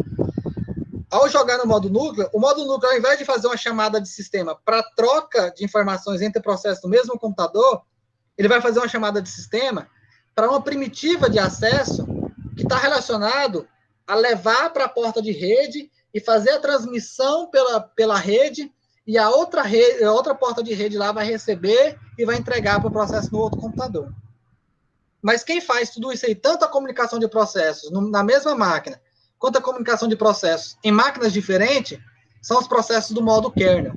Ao jogar no modo núcleo, o modo núcleo, ao invés de fazer uma chamada de sistema para troca de informações entre processos do mesmo computador, ele vai fazer uma chamada de sistema para uma primitiva de acesso que está relacionado a levar para a porta de rede e fazer a transmissão pela rede, e a outra porta de rede lá vai receber e vai entregar para o processo no outro computador. Mas quem faz tudo isso aí, tanto a comunicação de processos na mesma máquina, quanto a comunicação de processos em máquinas diferentes, são os processos do modo kernel.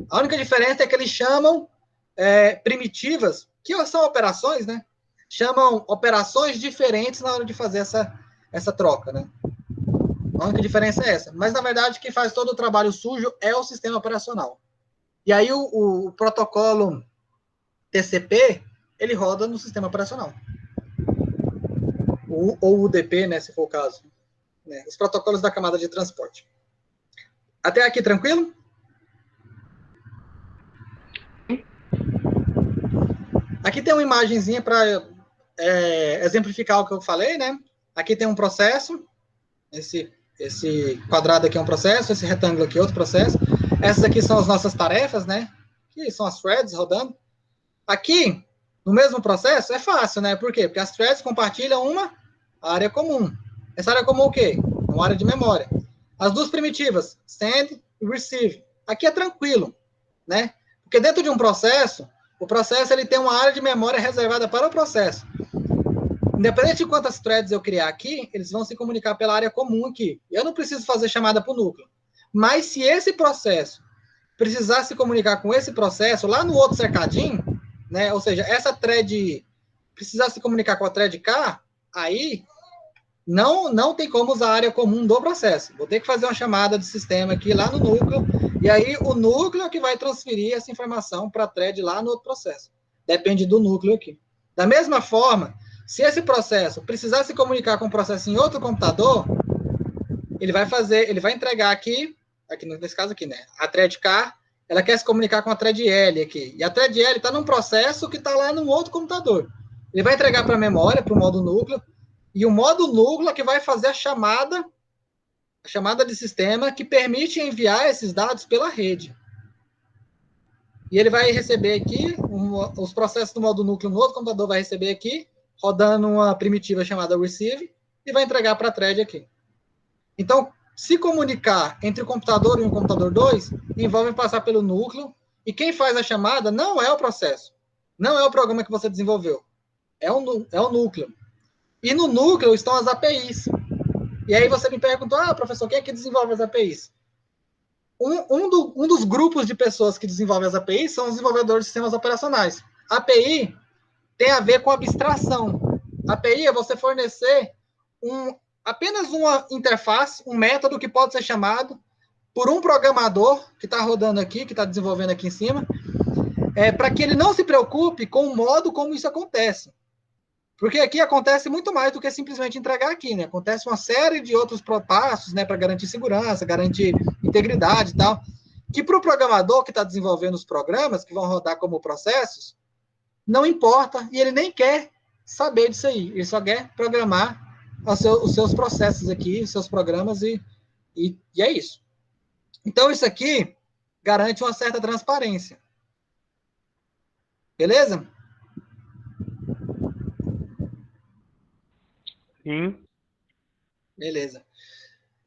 A única diferença é que eles chamam primitivas, que são operações, né? Chamam operações diferentes na hora de fazer essa troca, né? A única diferença é essa. Mas, na verdade, quem faz todo o trabalho sujo é o sistema operacional. E aí, o protocolo TCP, ele roda no sistema operacional. Ou UDP, né, se for o caso. Né, os protocolos da camada de transporte. Até aqui, tranquilo? Aqui tem uma imagenzinha para exemplificar o que eu falei, né? Aqui tem um processo, esse quadrado aqui é um processo, esse retângulo aqui é outro processo. Essas aqui são as nossas tarefas, né? Que são as threads rodando. Aqui, no mesmo processo, é fácil, né? Por quê? Porque as threads compartilham uma área comum. Essa área comum é o quê? Uma área de memória. As duas primitivas, send e receive. Aqui é tranquilo, né? Porque dentro de um processo, o processo ele tem uma área de memória reservada para o processo. Independente de quantas threads eu criar aqui, eles vão se comunicar pela área comum aqui. Eu não preciso fazer chamada para o núcleo. Mas se esse processo precisar se comunicar com esse processo lá no outro cercadinho, né? Ou seja, essa thread precisar se comunicar com a thread K, aí não tem como usar a área comum do processo. Vou ter que fazer uma chamada de sistema aqui lá no núcleo, e aí o núcleo é que vai transferir essa informação para a thread lá no outro processo. Depende do núcleo aqui. Da mesma forma, se esse processo precisar se comunicar com o processo em outro computador, ele vai entregar aqui nesse caso aqui, né? A thread K, ela quer se comunicar com a thread L aqui. E a thread L está num processo que está lá num outro computador. Ele vai entregar para a memória, para o modo núcleo, e o modo núcleo é que vai fazer a chamada de sistema que permite enviar esses dados pela rede. E ele vai receber aqui, os processos do modo núcleo no outro computador vai receber aqui, rodando uma primitiva chamada receive, e vai entregar para a thread aqui. Então, se comunicar entre o computador e o computador 2 envolve passar pelo núcleo, e quem faz a chamada não é o processo, não é o programa que você desenvolveu, é o núcleo. E no núcleo estão as APIs. E aí você me perguntou, professor, quem é que desenvolve as APIs? Um dos grupos de pessoas que desenvolvem as APIs são os desenvolvedores de sistemas operacionais. API tem a ver com abstração. API é você fornecer apenas uma interface, um método que pode ser chamado por um programador que está rodando aqui, que está desenvolvendo aqui em cima, para que ele não se preocupe com o modo como isso acontece. Porque aqui acontece muito mais do que simplesmente entregar aqui, né? Acontece uma série de outros passos, né, para garantir segurança, garantir integridade e tal, que para o programador que está desenvolvendo os programas, que vão rodar como processos, não importa, e ele nem quer saber disso aí. Ele só quer programar os seus processos aqui, os seus programas, e é isso. Então, isso aqui garante uma certa transparência. Beleza? Sim. Beleza.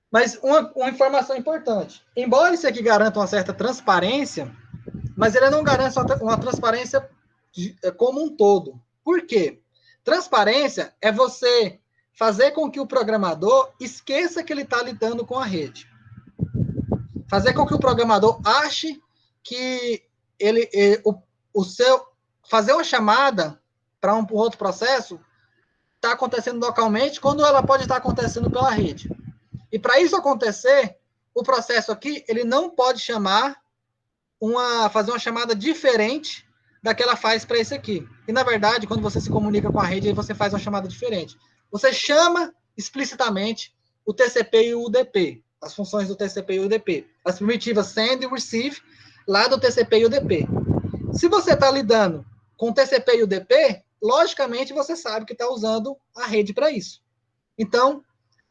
Mas uma informação importante. Embora isso aqui garanta uma certa transparência, mas ele não garante uma transparência como um todo. Por quê? Transparência é você fazer com que o programador esqueça que ele está lidando com a rede. Fazer com que o programador ache que fazer uma chamada para um outro processo está acontecendo localmente, quando ela pode estar acontecendo pela rede. E para isso acontecer, o processo aqui, ele não pode fazer uma chamada diferente da que ela faz para esse aqui. E, na verdade, quando você se comunica com a rede, aí você faz uma chamada diferente. Você chama explicitamente o TCP e o UDP, as funções do TCP e o UDP. As primitivas send e receive, lá do TCP e UDP. Se você está lidando com TCP e UDP, logicamente você sabe que está usando a rede para isso. Então,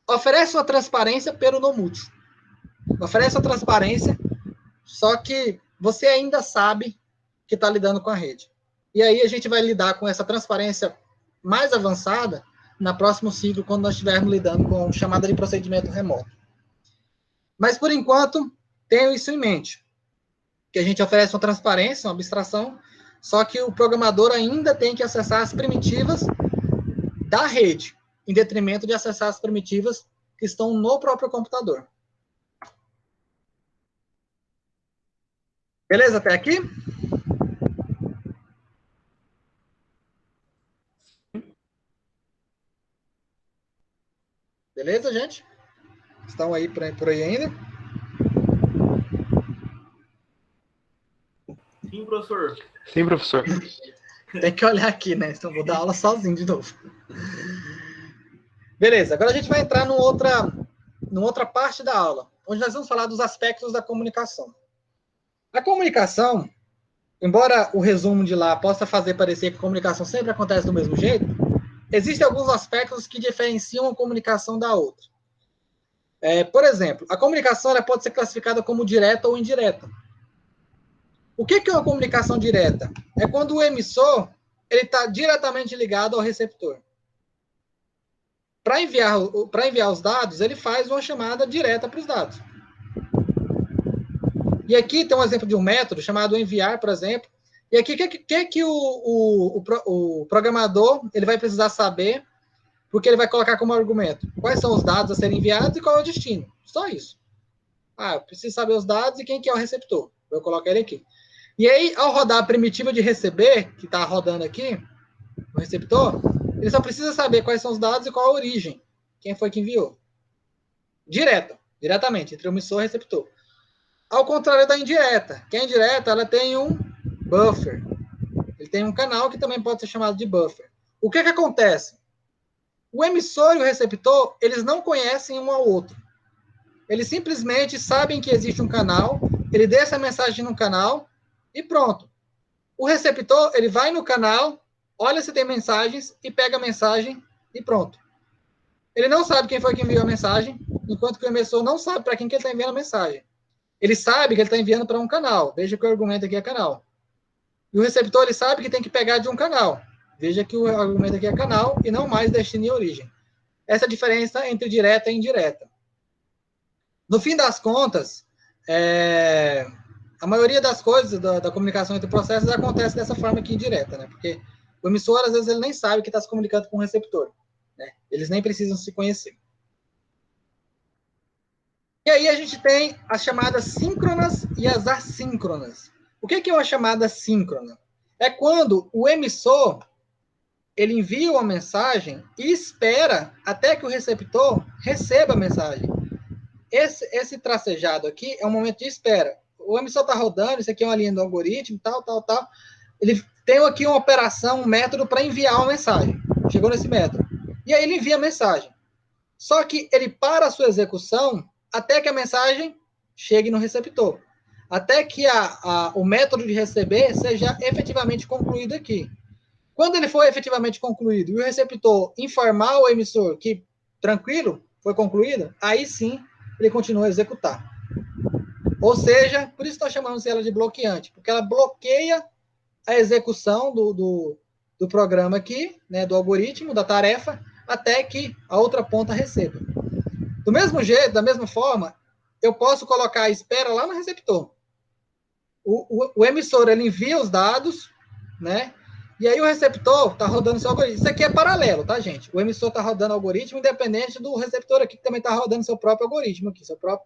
oferece uma transparência pelo no múltiplo. Oferece uma transparência, só que você ainda sabe que está lidando com a rede. E aí a gente vai lidar com essa transparência mais avançada na próximo ciclo, quando nós estivermos lidando com chamada de procedimento remoto. Mas, por enquanto, tenho isso em mente, que a gente oferece uma transparência, uma abstração, só que o programador ainda tem que acessar as primitivas da rede, em detrimento de acessar as primitivas que estão no próprio computador. Beleza até aqui? Beleza, gente? Estão aí por aí ainda? Sim, professor. Sim, professor. Tem que olhar aqui, né? Então vou dar aula sozinho de novo. Beleza, agora a gente vai entrar numa outra parte da aula, onde nós vamos falar dos aspectos da comunicação. A comunicação, embora o resumo de lá possa fazer parecer que a comunicação sempre acontece do mesmo jeito, existem alguns aspectos que diferenciam a comunicação da outra. Por exemplo, a comunicação ela pode ser classificada como direta ou indireta. O que é uma comunicação direta? É quando o emissor está diretamente ligado ao receptor. Para enviar os dados, ele faz uma chamada direta para os dados. E aqui tem um exemplo de um método chamado enviar, por exemplo. E aqui, o que o programador ele vai precisar saber, porque ele vai colocar como argumento quais são os dados a serem enviados e qual é o destino. Só isso. Eu preciso saber os dados e quem que é o receptor. Vou colocar ele aqui. E aí, ao rodar a primitiva de receber, que está rodando aqui, o receptor, ele só precisa saber quais são os dados e qual a origem. Quem foi que enviou. Diretamente, entre o emissor e o receptor. Ao contrário da indireta. Que a indireta, ela tem um buffer. Ele tem um canal que também pode ser chamado de buffer. O que acontece? O emissor e o receptor, eles não conhecem um ao outro. Eles simplesmente sabem que existe um canal, ele deixa a mensagem no canal e pronto. O receptor, ele vai no canal, olha se tem mensagens e pega a mensagem e pronto. Ele não sabe quem foi que enviou a mensagem, enquanto que o emissor não sabe para quem que ele está enviando a mensagem. Ele sabe que ele está enviando para um canal. Veja que o argumento aqui é canal. E o receptor, ele sabe que tem que pegar de um canal. Veja que o argumento aqui é canal e não mais destino e origem. Essa é a diferença entre direta e indireta. No fim das contas, a maioria das coisas da comunicação entre processos acontece dessa forma aqui indireta, né? Porque o emissor, às vezes, ele nem sabe que está se comunicando com o receptor. Né? Eles nem precisam se conhecer. E aí a gente tem as chamadas síncronas e as assíncronas. O que é uma chamada síncrona? É quando o emissor ele envia uma mensagem e espera até que o receptor receba a mensagem. Esse tracejado aqui é um momento de espera. O emissor está rodando, isso aqui é uma linha do algoritmo, tal. Ele tem aqui uma operação, um método para enviar uma mensagem. Chegou nesse método. E aí ele envia a mensagem. Só que ele para a sua execução até que a mensagem chegue no receptor. Até que o método de receber seja efetivamente concluído aqui. Quando ele for efetivamente concluído e o receptor informar o emissor que, tranquilo, foi concluído, aí sim ele continua a executar. Ou seja, por isso nós chamamos ela de bloqueante, porque ela bloqueia a execução do programa aqui, né, do algoritmo, da tarefa, até que a outra ponta receba. Do mesmo jeito, da mesma forma, eu posso colocar a espera lá no receptor. O emissor, ele envia os dados, né? E aí o receptor está rodando seu algoritmo. Isso aqui é paralelo, tá, gente? O emissor está rodando algoritmo independente do receptor aqui, que também está rodando seu próprio algoritmo aqui, sua própria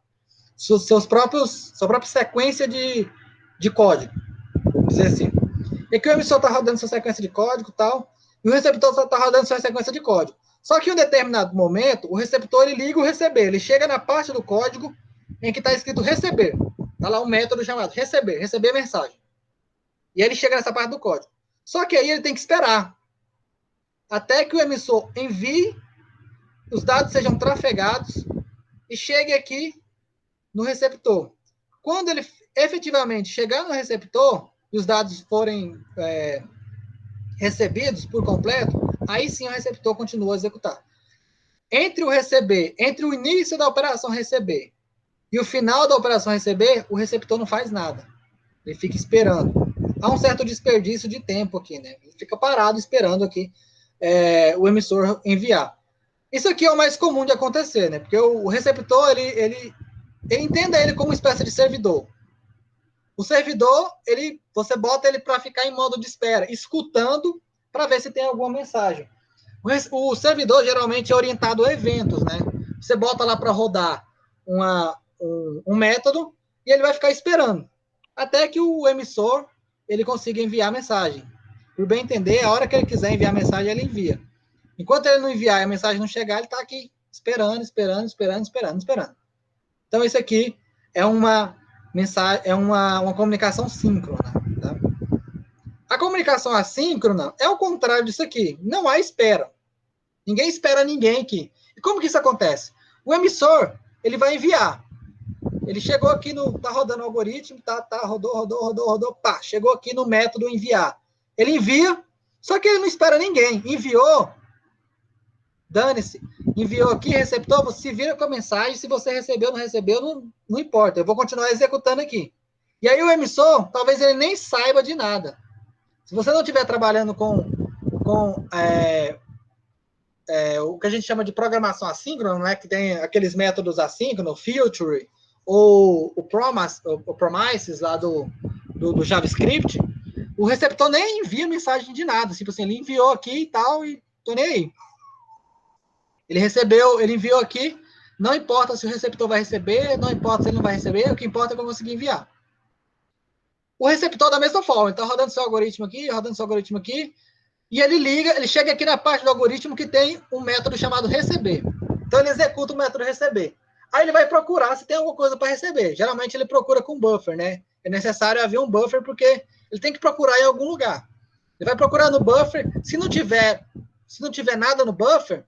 sequência de código, vamos dizer assim. E aqui o emissor está rodando sua sequência de código e tal, e o receptor está rodando sua sequência de código. Só que em um determinado momento, o receptor ele liga o receber. Ele chega na parte do código em que está escrito receber. Está lá um método chamado receber mensagem. E aí ele chega nessa parte do código. Só que aí ele tem que esperar até que o emissor envie, os dados sejam trafegados e chegue aqui no receptor. Quando ele efetivamente chegar no receptor e os dados forem recebidos por completo, aí sim o receptor continua a executar. Entre o início da operação receber e o final da operação receber, o receptor não faz nada. Ele fica esperando. Há um certo desperdício de tempo aqui, né? Ele fica parado esperando aqui o emissor enviar. Isso aqui é o mais comum de acontecer, né? Porque o receptor, ele entenda ele como uma espécie de servidor. O servidor, você bota ele para ficar em modo de espera, escutando para ver se tem alguma mensagem. O servidor geralmente é orientado a eventos, né? Você bota lá para rodar um método e ele vai ficar esperando até que o emissor ele consiga enviar a mensagem. Por bem entender, a hora que ele quiser enviar a mensagem, ele envia. Enquanto ele não enviar e a mensagem não chegar, ele está aqui esperando. Então, isso aqui é uma mensagem, é uma comunicação síncrona. Tá? A comunicação assíncrona é o contrário disso aqui. Não há espera. Ninguém espera ninguém aqui. E como que isso acontece? O emissor, ele vai enviar. Ele chegou aqui tá rodando o algoritmo, rodou, pá, chegou aqui no método enviar. Ele envia, só que ele não espera ninguém. Enviou, dane-se. Enviou aqui, receptor, você se vira com a mensagem, se você recebeu ou não recebeu, não importa, eu vou continuar executando aqui. E aí o emissor, talvez ele nem saiba de nada. Se você não estiver trabalhando com o que a gente chama de programação assíncrona, né, que tem aqueles métodos assíncronos, filter, ou o promises lá do JavaScript, o receptor nem envia mensagem de nada. Tipo assim, ele enviou aqui e tal, e tô nem aí. Ele recebeu, ele enviou aqui, não importa se o receptor vai receber, não importa se ele não vai receber, o que importa é que eu conseguir enviar. O receptor da mesma forma, ele está rodando seu algoritmo aqui, e ele chega aqui na parte do algoritmo que tem um método chamado receber. Então ele executa o método receber. Aí ele vai procurar se tem alguma coisa para receber. Geralmente ele procura com buffer, né? É necessário haver um buffer porque ele tem que procurar em algum lugar. Ele vai procurar no buffer, se não tiver nada no buffer,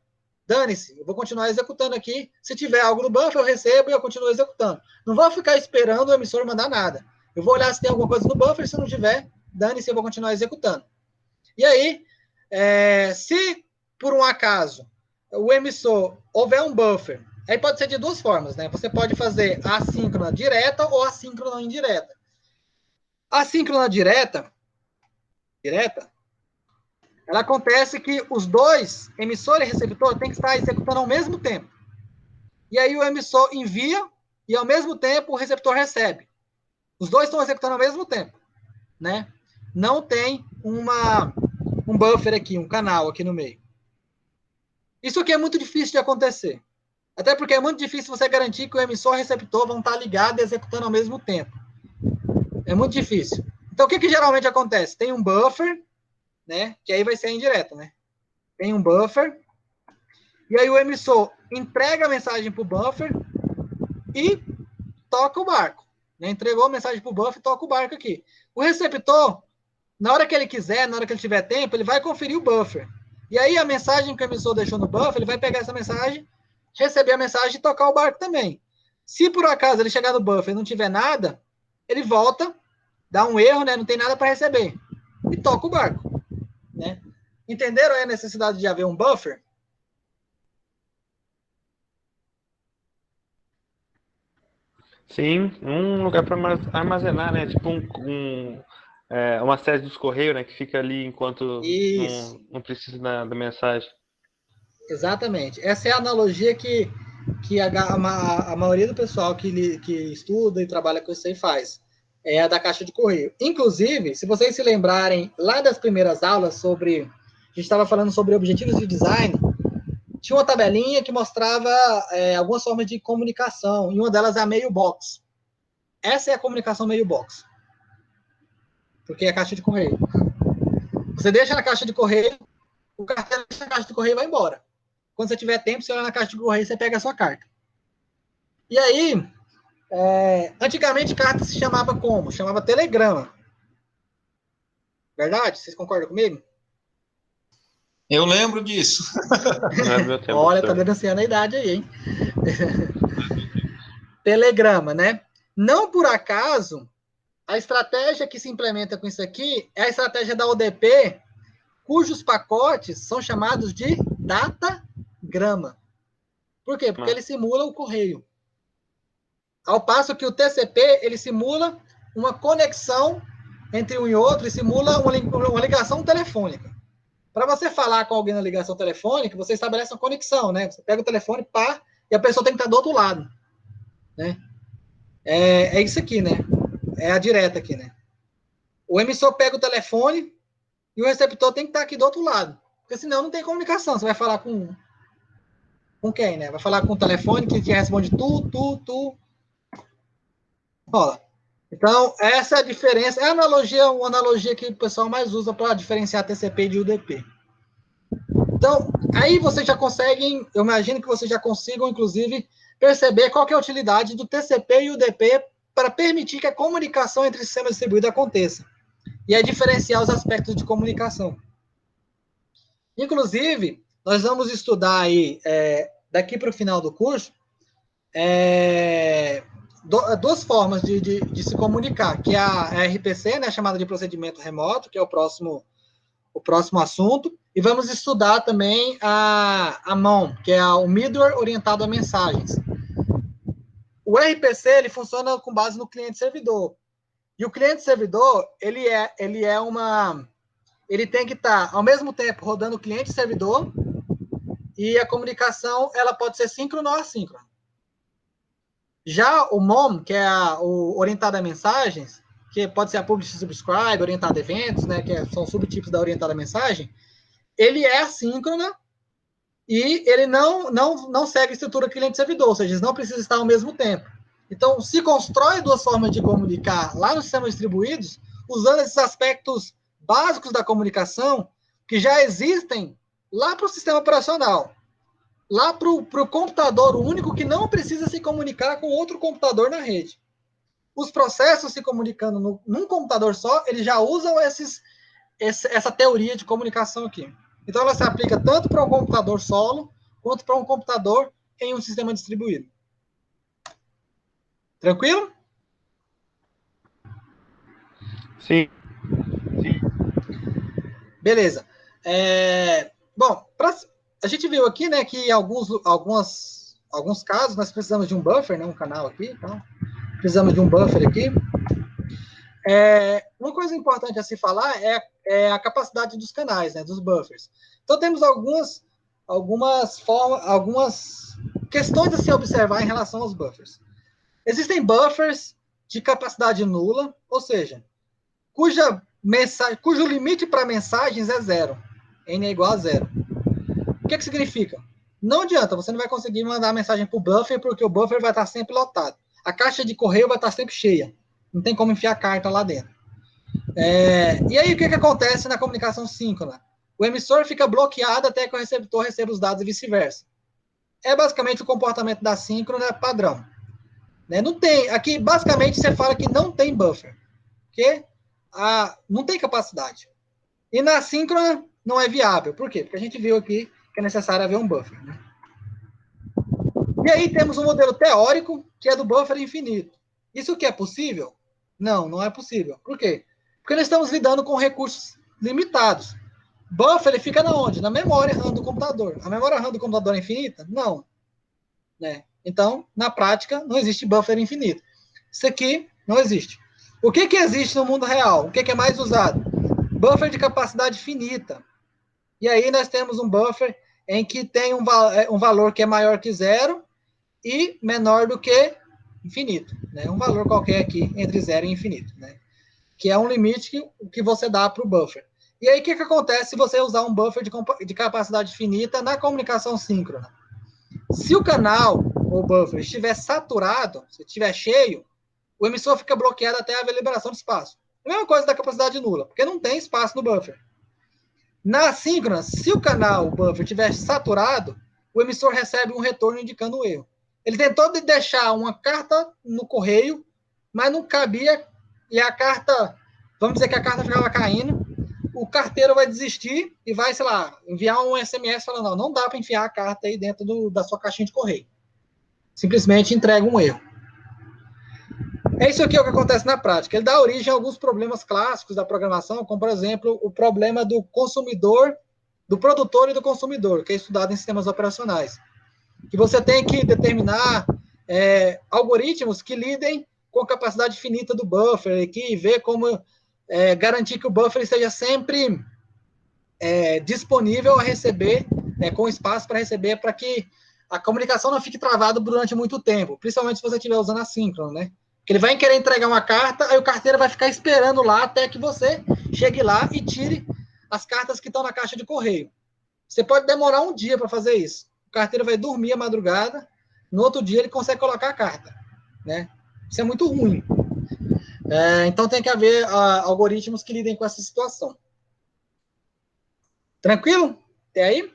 dane-se, eu vou continuar executando aqui. Se tiver algo no buffer, eu recebo e eu continuo executando. Não vou ficar esperando o emissor mandar nada. Eu vou olhar se tem alguma coisa no buffer, se não tiver, dane-se, eu vou continuar executando. E aí, se por um acaso o emissor houver um buffer, aí pode ser de duas formas, né? Você pode fazer assíncrona direta ou assíncrona indireta. Assíncrona direta, ela acontece que os dois, emissor e receptor, têm que estar executando ao mesmo tempo. E aí o emissor envia e ao mesmo tempo o receptor recebe. Os dois estão executando ao mesmo tempo, né? Não tem um buffer aqui, um canal aqui no meio. Isso aqui é muito difícil de acontecer. Até porque é muito difícil você garantir que o emissor e o receptor vão estar ligados e executando ao mesmo tempo. É muito difícil. Então, o que geralmente acontece? Tem um buffer, né? Que aí vai ser indireto, né? Tem um buffer, e aí o emissor entrega a mensagem para o buffer e toca o barco. Né? Entregou a mensagem para o buffer e toca o barco aqui. O receptor, na hora que ele quiser, na hora que ele tiver tempo, ele vai conferir o buffer. E aí a mensagem que o emissor deixou no buffer, ele vai pegar essa mensagem, receber a mensagem e tocar o barco também. Se por acaso ele chegar no buffer e não tiver nada, ele volta, dá um erro, né? Não tem nada para receber. E toca o barco. Né? Entenderam aí a necessidade de haver um buffer? Sim, um lugar para armazenar, né? Tipo uma série dos correios, né? Que fica ali enquanto não precisa da mensagem. Exatamente. Essa é a analogia que a maioria do pessoal que estuda e trabalha com isso aí faz. É a da caixa de correio. Inclusive, se vocês se lembrarem lá das primeiras aulas sobre... A gente estava falando sobre objetivos de design, tinha uma tabelinha que mostrava algumas formas de comunicação, e uma delas é a mailbox. Essa é a comunicação mailbox. Porque é a caixa de correio. Você deixa na caixa de correio, o carteiro deixa na caixa de correio e vai embora. Quando você tiver tempo, você olha na caixa de correio e você pega a sua carta. E aí, antigamente carta se chamava como? Chamava telegrama. Verdade? Vocês concordam comigo? Eu lembro disso. Não é meu tempo, olha, tá denunciando a idade aí, hein? Telegrama, né? Não por acaso, a estratégia que se implementa com isso aqui é a estratégia da ODP, cujos pacotes são chamados de datagrama. Por quê? Porque ele simula o correio. Ao passo que o TCP, ele simula uma conexão entre um e outro e simula uma ligação telefônica. Para você falar com alguém na ligação telefônica, você estabelece uma conexão, né? Você pega o telefone, pá, e a pessoa tem que estar do outro lado. Né? É isso aqui, né? É a direta aqui, né? O emissor pega o telefone e o receptor tem que estar aqui do outro lado. Porque senão não tem comunicação. Você vai falar com quem, né? Vai falar com o telefone que responde tu. Ó. Então, essa é a diferença. É uma analogia que o pessoal mais usa para diferenciar TCP de UDP. Então, aí vocês já conseguem, eu imagino que vocês já consigam, inclusive, perceber qual que é a utilidade do TCP e o UDP para permitir que a comunicação entre sistemas distribuídos aconteça. E é diferenciar os aspectos de comunicação. Inclusive, nós vamos estudar aí, daqui para o final do curso, duas formas de se comunicar, que é a RPC, né, chamada de procedimento remoto, que é o próximo assunto, e vamos estudar também a MON, que é o Middleware orientado a mensagens. O RPC, ele funciona com base no cliente-servidor. E o cliente-servidor, ele tem que estar, ao mesmo tempo, rodando cliente-servidor, e a comunicação, ela pode ser síncrona ou assíncrona. Já o MOM, que é o orientado a mensagens, que pode ser a Publish Subscribe, orientado a eventos, né, são subtipos da orientada a mensagem, ele é assíncrona e ele não segue a estrutura cliente-servidor, ou seja, eles não precisam estar ao mesmo tempo. Então, se constrói duas formas de comunicar lá nos sistemas distribuídos, usando esses aspectos básicos da comunicação que já existem lá para o sistema operacional, lá para o computador único que não precisa se comunicar com outro computador na rede. Os processos se comunicando num computador só, eles já usam essa teoria de comunicação aqui. Então, ela se aplica tanto para um computador solo, quanto para um computador em um sistema distribuído. Tranquilo? Sim. Beleza. Bom, a gente viu aqui, né, que em alguns casos nós precisamos de um buffer, né, um canal aqui, então, precisamos de um buffer aqui. Uma coisa importante a se falar é a capacidade dos canais, né, dos buffers. Então, temos algumas questões a se observar em relação aos buffers. Existem buffers de capacidade nula, ou seja, cujo limite para mensagens é 0. N é igual a 0. O que significa? Não adianta, você não vai conseguir mandar a mensagem para o buffer, porque o buffer vai estar sempre lotado. A caixa de correio vai estar sempre cheia. Não tem como enfiar a carta lá dentro. E aí, o que acontece na comunicação síncrona? O emissor fica bloqueado até que o receptor receba os dados e vice-versa. É basicamente o comportamento da síncrona padrão. Não tem, aqui, basicamente, você fala que não tem buffer. Porque não tem capacidade. E na síncrona, não é viável. Por quê? Porque a gente viu aqui que é necessário haver um buffer. Né? E aí temos um modelo teórico, que é do buffer infinito. Isso que é possível? Não, não é possível. Por quê? Porque nós estamos lidando com recursos limitados. Buffer, ele fica na onde? Na memória RAM do computador. A memória RAM do computador é infinita? Não. Né? Então, na prática, não existe buffer infinito. Isso aqui não existe. O que existe no mundo real? O que é mais usado? Buffer de capacidade finita. E aí nós temos um buffer em que tem um valor que é maior que 0 e menor do que infinito. Né? Um valor qualquer aqui entre 0 e infinito. Né? Que é um limite que você dá para o buffer. E aí o que acontece se você usar um buffer de capacidade finita na comunicação síncrona? Se o canal ou buffer estiver saturado, se estiver cheio, o emissor fica bloqueado até a liberação de espaço. A mesma coisa da capacidade nula, porque não tem espaço no buffer. Na assíncrona, se o canal, o buffer, estiver saturado, o emissor recebe um retorno indicando o erro. Ele tentou deixar uma carta no correio, mas não cabia, e a carta, vamos dizer que a carta ficava caindo, o carteiro vai desistir e vai, sei lá, enviar um SMS falando, não dá para enfiar a carta aí dentro da sua caixinha de correio. Simplesmente entrega um erro. É isso aqui o que acontece na prática. Ele dá origem a alguns problemas clássicos da programação, como, por exemplo, o problema do consumidor, do produtor e do consumidor, que é estudado em sistemas operacionais. Que você tem que determinar algoritmos que lidem com a capacidade finita do buffer, que vê como garantir que o buffer esteja sempre disponível a receber, com espaço para receber, para que a comunicação não fique travada durante muito tempo, principalmente se você estiver usando assíncrono, né? Que ele vai querer entregar uma carta, aí o carteiro vai ficar esperando lá até que você chegue lá e tire as cartas que estão na caixa de correio. Você pode demorar um dia para fazer isso. O carteiro vai dormir à madrugada, no outro dia ele consegue colocar a carta. Né? Isso é muito ruim. Então tem que haver algoritmos que lidem com essa situação. Tranquilo? Até aí?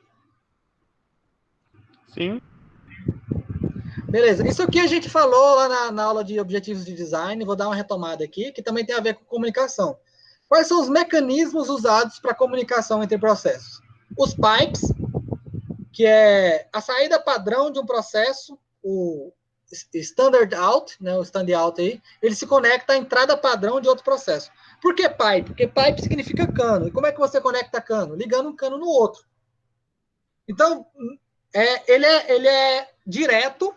Sim. Beleza. Isso aqui a gente falou lá na aula de objetivos de design. Vou dar uma retomada aqui, que também tem a ver com comunicação. Quais são os mecanismos usados para comunicação entre processos? Os pipes, que é a saída padrão de um processo, o standard out, né, o stand out aí, ele se conecta à entrada padrão de outro processo. Por que pipe? Porque pipe significa cano. E como é que você conecta cano? Ligando um cano no outro. Então, ele é direto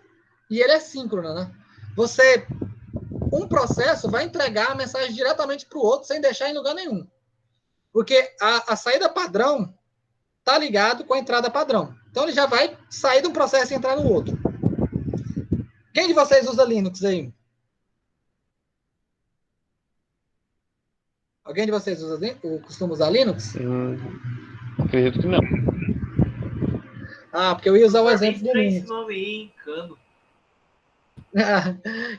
e ele é síncrono, né? Um processo vai entregar a mensagem diretamente para o outro sem deixar em lugar nenhum. Porque a saída padrão está ligado com a entrada padrão. Então, ele já vai sair de um processo e entrar no outro. Quem de vocês usa Linux aí? Alguém de vocês costuma usar Linux? Acredito que não. Ah, porque eu ia usar o exemplo do Linux. Esse nome aí, hein? Cano.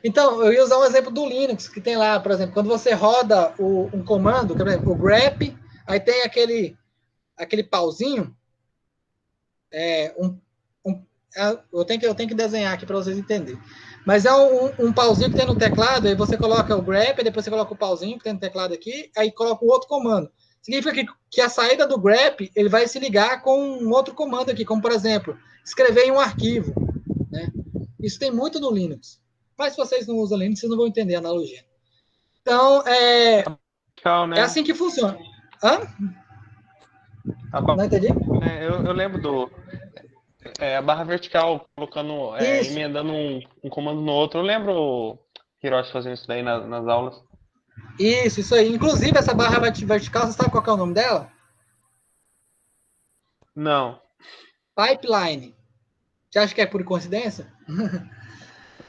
Então, eu ia usar um exemplo do Linux, que tem lá, por exemplo, quando você roda um comando, por exemplo, o grep, aí tem aquele pauzinho, eu tenho que desenhar aqui para vocês entenderem. Mas é um pauzinho que tem no teclado, aí você coloca o grep, aí depois você coloca o pauzinho que tem no teclado aqui, aí coloca o outro comando. Significa que a saída do grep, ele vai se ligar com um outro comando aqui, como, por exemplo, escrever em um arquivo, né? Isso tem muito no Linux. Mas se vocês não usam Linux, vocês não vão entender a analogia. Então, Tchau, né? é assim que funciona. Hã? Não entendi? Eu lembro a barra vertical, colocando, emendando um comando no outro. Eu lembro o Hiroshi fazendo isso daí nas aulas. Isso aí. Inclusive, essa barra vertical, você sabe qual é o nome dela? Não. Pipeline. Você acha que é por coincidência?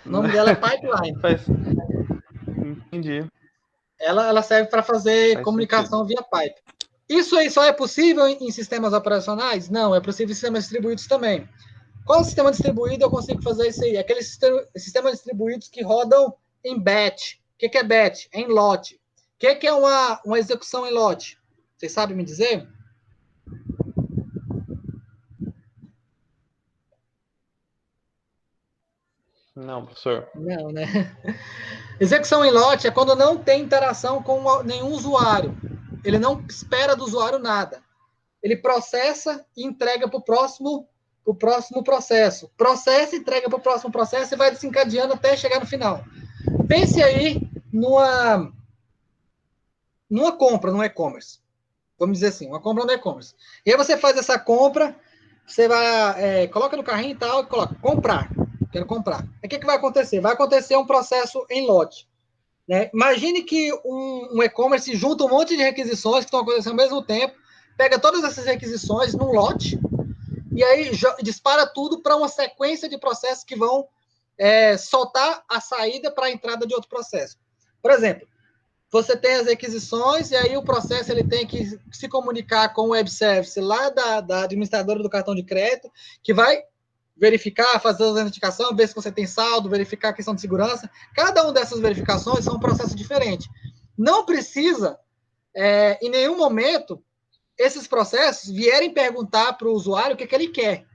O nome dela é Pipeline. Entendi. Ela serve para fazer comunicação via pipe. Isso aí só é possível em sistemas operacionais? Não, é possível em sistemas distribuídos também. Qual sistema distribuído eu consigo fazer isso aí? Aqueles sistemas distribuídos que rodam em batch. O que é batch? É em lote. O que é uma execução em lote? Vocês sabem me dizer? Não, professor. Não, né? Execução em lote é quando não tem interação com nenhum usuário. Ele não espera do usuário nada. Ele processa e entrega para o próximo processo. Processa, entrega para o próximo processo e vai desencadeando até chegar no final. Pense aí numa compra no e-commerce. Vamos dizer assim, uma compra no e-commerce. E aí você faz essa compra, você vai, coloca no carrinho e tal, e coloca, comprar. Quero comprar. Aí o que vai acontecer? Vai acontecer um processo em lote. Né? Imagine que um e-commerce junta um monte de requisições que estão acontecendo ao mesmo tempo, pega todas essas requisições num lote, e aí dispara tudo para uma sequência de processos que vão soltar a saída para a entrada de outro processo. Por exemplo, você tem as requisições, e aí o processo ele tem que se comunicar com o web service lá da administradora do cartão de crédito, que vai verificar, fazer a autenticação, ver se você tem saldo, verificar a questão de segurança. Cada uma dessas verificações são um processo diferente. Não precisa, em nenhum momento, esses processos vierem perguntar para o usuário o que ele quer.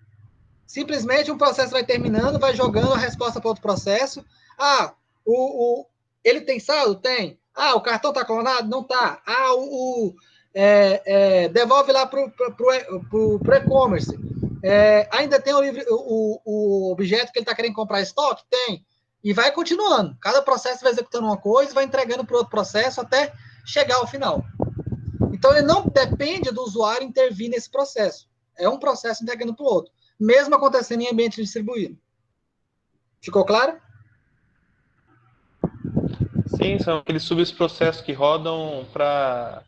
Simplesmente um processo vai terminando, vai jogando a resposta para outro processo. Ele tem saldo? Tem. O cartão está clonado? Não está. Devolve lá para o e-commerce. Ainda tem o objeto que ele está querendo comprar estoque? Tem. E vai continuando. Cada processo vai executando uma coisa, vai entregando para o outro processo até chegar ao final. Então, ele não depende do usuário intervir nesse processo. É um processo entregando para o outro. Mesmo acontecendo em ambiente distribuído. Ficou claro? Sim, são aqueles subprocessos que rodam para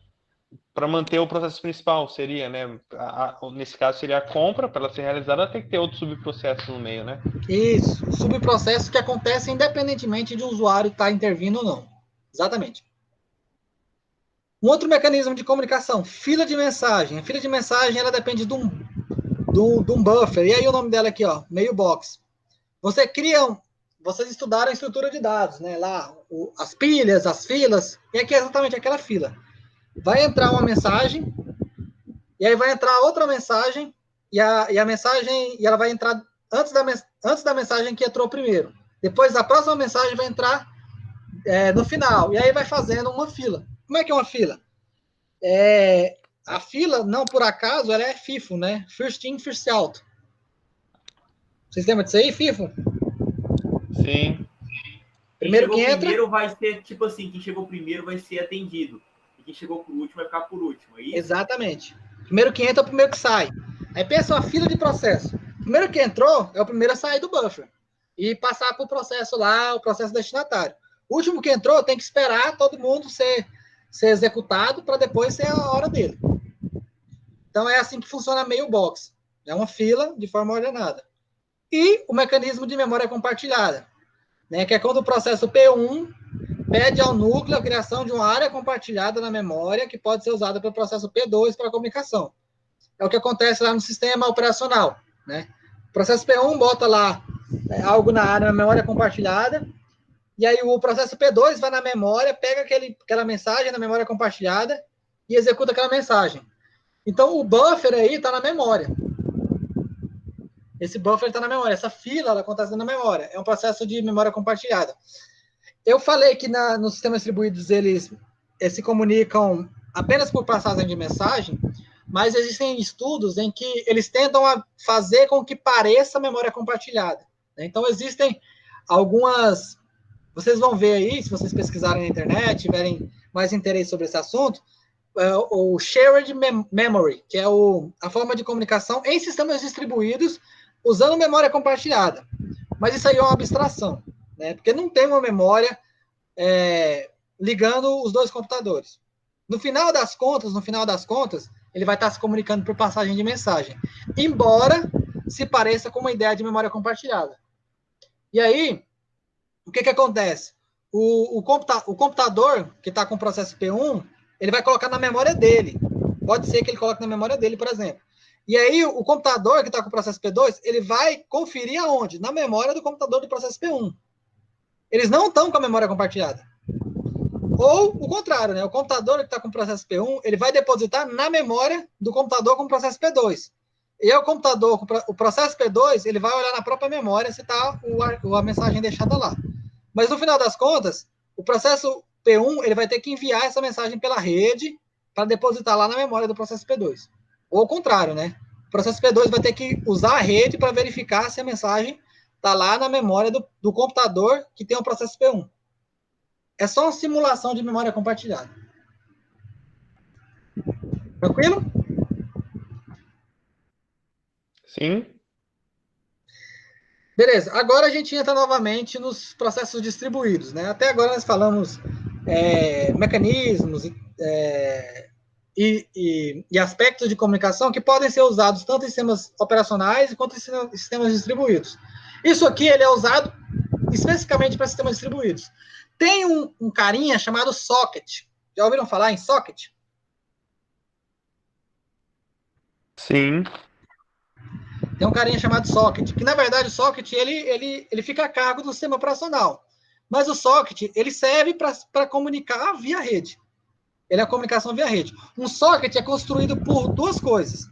manter o processo principal, seria, né? Nesse caso, seria a compra, para ela ser realizada, tem que ter outro subprocesso no meio, né? Isso, subprocessos que acontecem independentemente de o usuário estar intervindo ou não. Exatamente. Um outro mecanismo de comunicação, fila de mensagem. A fila de mensagem, ela depende de um buffer. E aí o nome dela aqui, ó, mailbox. Vocês estudaram a estrutura de dados, né? Lá, as pilhas, as filas, e aqui é exatamente aquela fila. Vai entrar uma mensagem, e aí vai entrar outra mensagem, e a mensagem, e ela vai entrar antes da mensagem que entrou primeiro. Depois, a próxima mensagem vai entrar no final. E aí vai fazendo uma fila. Como é que é uma fila? A fila, não por acaso, ela é FIFO, né? First in, first out. Vocês lembram disso aí, FIFO? Sim. Primeiro que entra... primeiro vai ser, tipo assim, quem chegou primeiro vai ser atendido. E quem chegou por último vai ficar por último, é isso? Exatamente. Primeiro que entra é o primeiro que sai. Aí pensa uma fila de processo. O primeiro que entrou é o primeiro a sair do buffer. E passar para o processo lá, o processo destinatário. O último que entrou tem que esperar todo mundo ser executado para depois ser a hora dele. Então é assim que funciona a mailbox. É uma fila de forma ordenada. E o mecanismo de memória compartilhada, né, que é quando o processo P1 pede ao núcleo a criação de uma área compartilhada na memória que pode ser usada pelo processo P2 para a comunicação. É o que acontece lá no sistema operacional, né? O processo P1 bota lá algo na área, na memória compartilhada, e aí o processo P2 vai na memória, pega aquela mensagem na memória compartilhada e executa aquela mensagem. Então, o buffer aí está na memória. Esse buffer está na memória. Essa fila ela acontece na memória. É um processo de memória compartilhada. Eu falei que nos sistemas distribuídos eles se comunicam apenas por passagem de mensagem, mas existem estudos em que eles tentam fazer com que pareça memória compartilhada. Então, existem algumas... Vocês vão ver aí, se vocês pesquisarem na internet, tiverem mais interesse sobre esse assunto, o shared memory, que é a forma de comunicação em sistemas distribuídos usando memória compartilhada. Mas isso aí é uma abstração, né? Porque não tem uma memória ligando os dois computadores. No final das contas, ele vai estar se comunicando por passagem de mensagem, embora se pareça com uma ideia de memória compartilhada. E aí, o que acontece? O computador que está com o processo P1, ele vai colocar na memória dele. Pode ser que ele coloque na memória dele, por exemplo. E aí, o computador que está com o processo P2, ele vai conferir aonde? Na memória do computador do processo P1. Eles não estão com a memória compartilhada. Ou o contrário, né? O computador que está com o processo P1, ele vai depositar na memória do computador com o processo P2. E aí, o processo P2, ele vai olhar na própria memória se está a mensagem deixada lá. Mas, no final das contas, o processo P1, ele vai ter que enviar essa mensagem pela rede para depositar lá na memória do processo P2. Ou ao contrário, né? O processo P2 vai ter que usar a rede para verificar se a mensagem está lá na memória do computador que tem o processo P1. É só uma simulação de memória compartilhada. Tranquilo? Sim. Beleza, agora a gente entra novamente nos processos distribuídos, né? Até agora nós falamos mecanismos e aspectos de comunicação que podem ser usados tanto em sistemas operacionais quanto em sistemas distribuídos. Isso aqui ele é usado especificamente para sistemas distribuídos. Tem um carinha chamado socket. Já ouviram falar em socket? Sim. Tem um carinha chamado socket, que na verdade o socket ele fica a cargo do sistema operacional. Mas o socket ele serve para comunicar via rede. Ele é a comunicação via rede. Um socket é construído por duas coisas: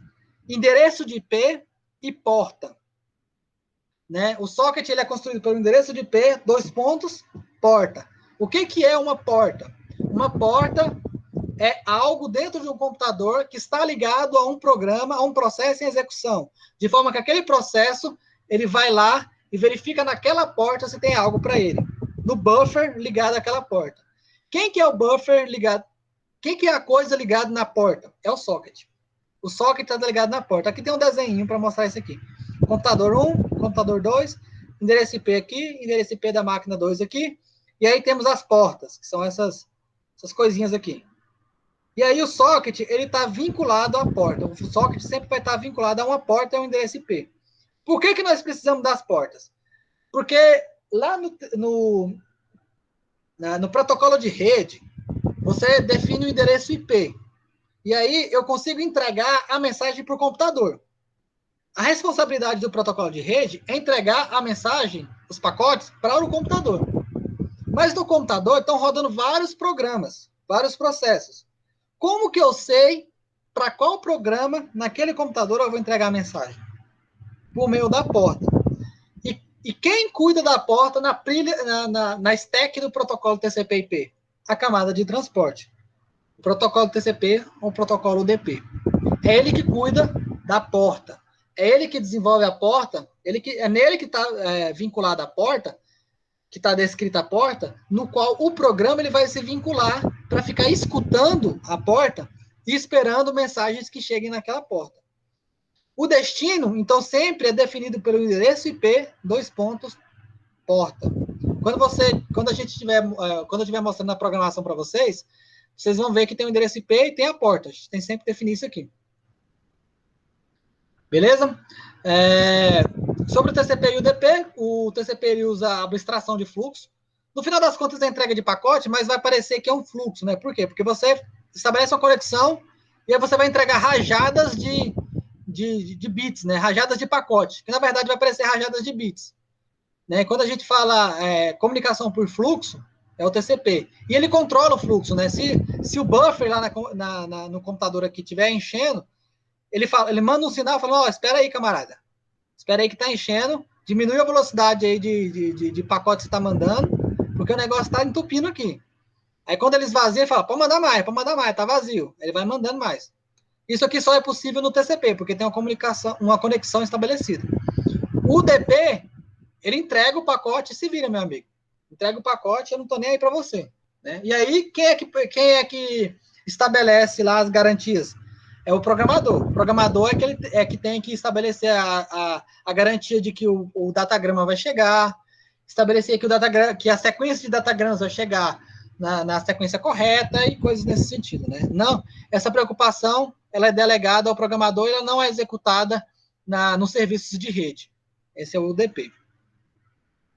endereço de IP e porta. Né? O socket ele é construído pelo endereço de IP, porta. O que é uma porta? Uma porta é algo dentro de um computador que está ligado a um programa, a um processo em execução, de forma que aquele processo ele vai lá e verifica naquela porta se tem algo para ele, no buffer ligado àquela porta. Quem que é o buffer ligado? Quem que é a coisa ligada na porta? É o socket. O socket está ligado na porta. Aqui tem um desenho para mostrar isso aqui. Computador 1, computador 2, endereço IP aqui, endereço IP da máquina 2 aqui, e aí temos as portas, que são essas coisinhas aqui. E aí o socket, ele está vinculado à porta. O socket sempre vai estar vinculado a uma porta e a um endereço IP. Por que nós precisamos das portas? Porque lá no protocolo de rede, você define o endereço IP. E aí eu consigo entregar a mensagem para o computador. A responsabilidade do protocolo de rede é entregar a mensagem, os pacotes, para o computador. Mas no computador estão rodando vários programas, vários processos. Como que eu sei para qual programa naquele computador eu vou entregar a mensagem? Por meio da porta. E quem cuida da porta na stack do protocolo TCP/IP? A camada de transporte. O protocolo TCP ou o protocolo UDP. É ele que cuida da porta. É ele que desenvolve a porta, é nele que está vinculada a porta, que está descrita a porta, no qual o programa ele vai se vincular para ficar escutando a porta e esperando mensagens que cheguem naquela porta. O destino, então, sempre é definido pelo endereço IP, porta. Quando eu estiver mostrando a programação para vocês, vocês vão ver que tem o endereço IP e tem a porta. A gente tem sempre que definir isso aqui. Beleza? Sobre o TCP e o TCP ele usa a abstração de fluxo. No final das contas, é entrega de pacote, mas vai parecer que é um fluxo, né? Por quê? Porque você estabelece uma conexão e aí você vai entregar rajadas de bits, né? Rajadas de pacote, que na verdade vai parecer rajadas de bits. Né? Quando a gente fala comunicação por fluxo, é o TCP. E ele controla o fluxo, né? Se o buffer lá no computador aqui estiver enchendo, ele manda um sinal falando, espera aí, camarada. Espera aí que está enchendo, diminui a velocidade aí de pacote que você está mandando, porque o negócio está entupindo aqui. Aí quando ele esvazia, ele fala, pode mandar mais, tá vazio. Ele vai mandando mais. Isso aqui só é possível no TCP, porque tem uma conexão estabelecida. O UDP, ele entrega o pacote e se vira, meu amigo. Entrega o pacote, eu não estou nem aí para você. Né? E aí, quem é que estabelece lá as garantias? É o programador. O programador é que tem que estabelecer a garantia de que o datagrama vai chegar, estabelecer que a sequência de datagramas vai chegar na sequência correta e coisas nesse sentido. Né? Não, essa preocupação ela é delegada ao programador e ela não é executada nos serviços de rede. Esse é o UDP.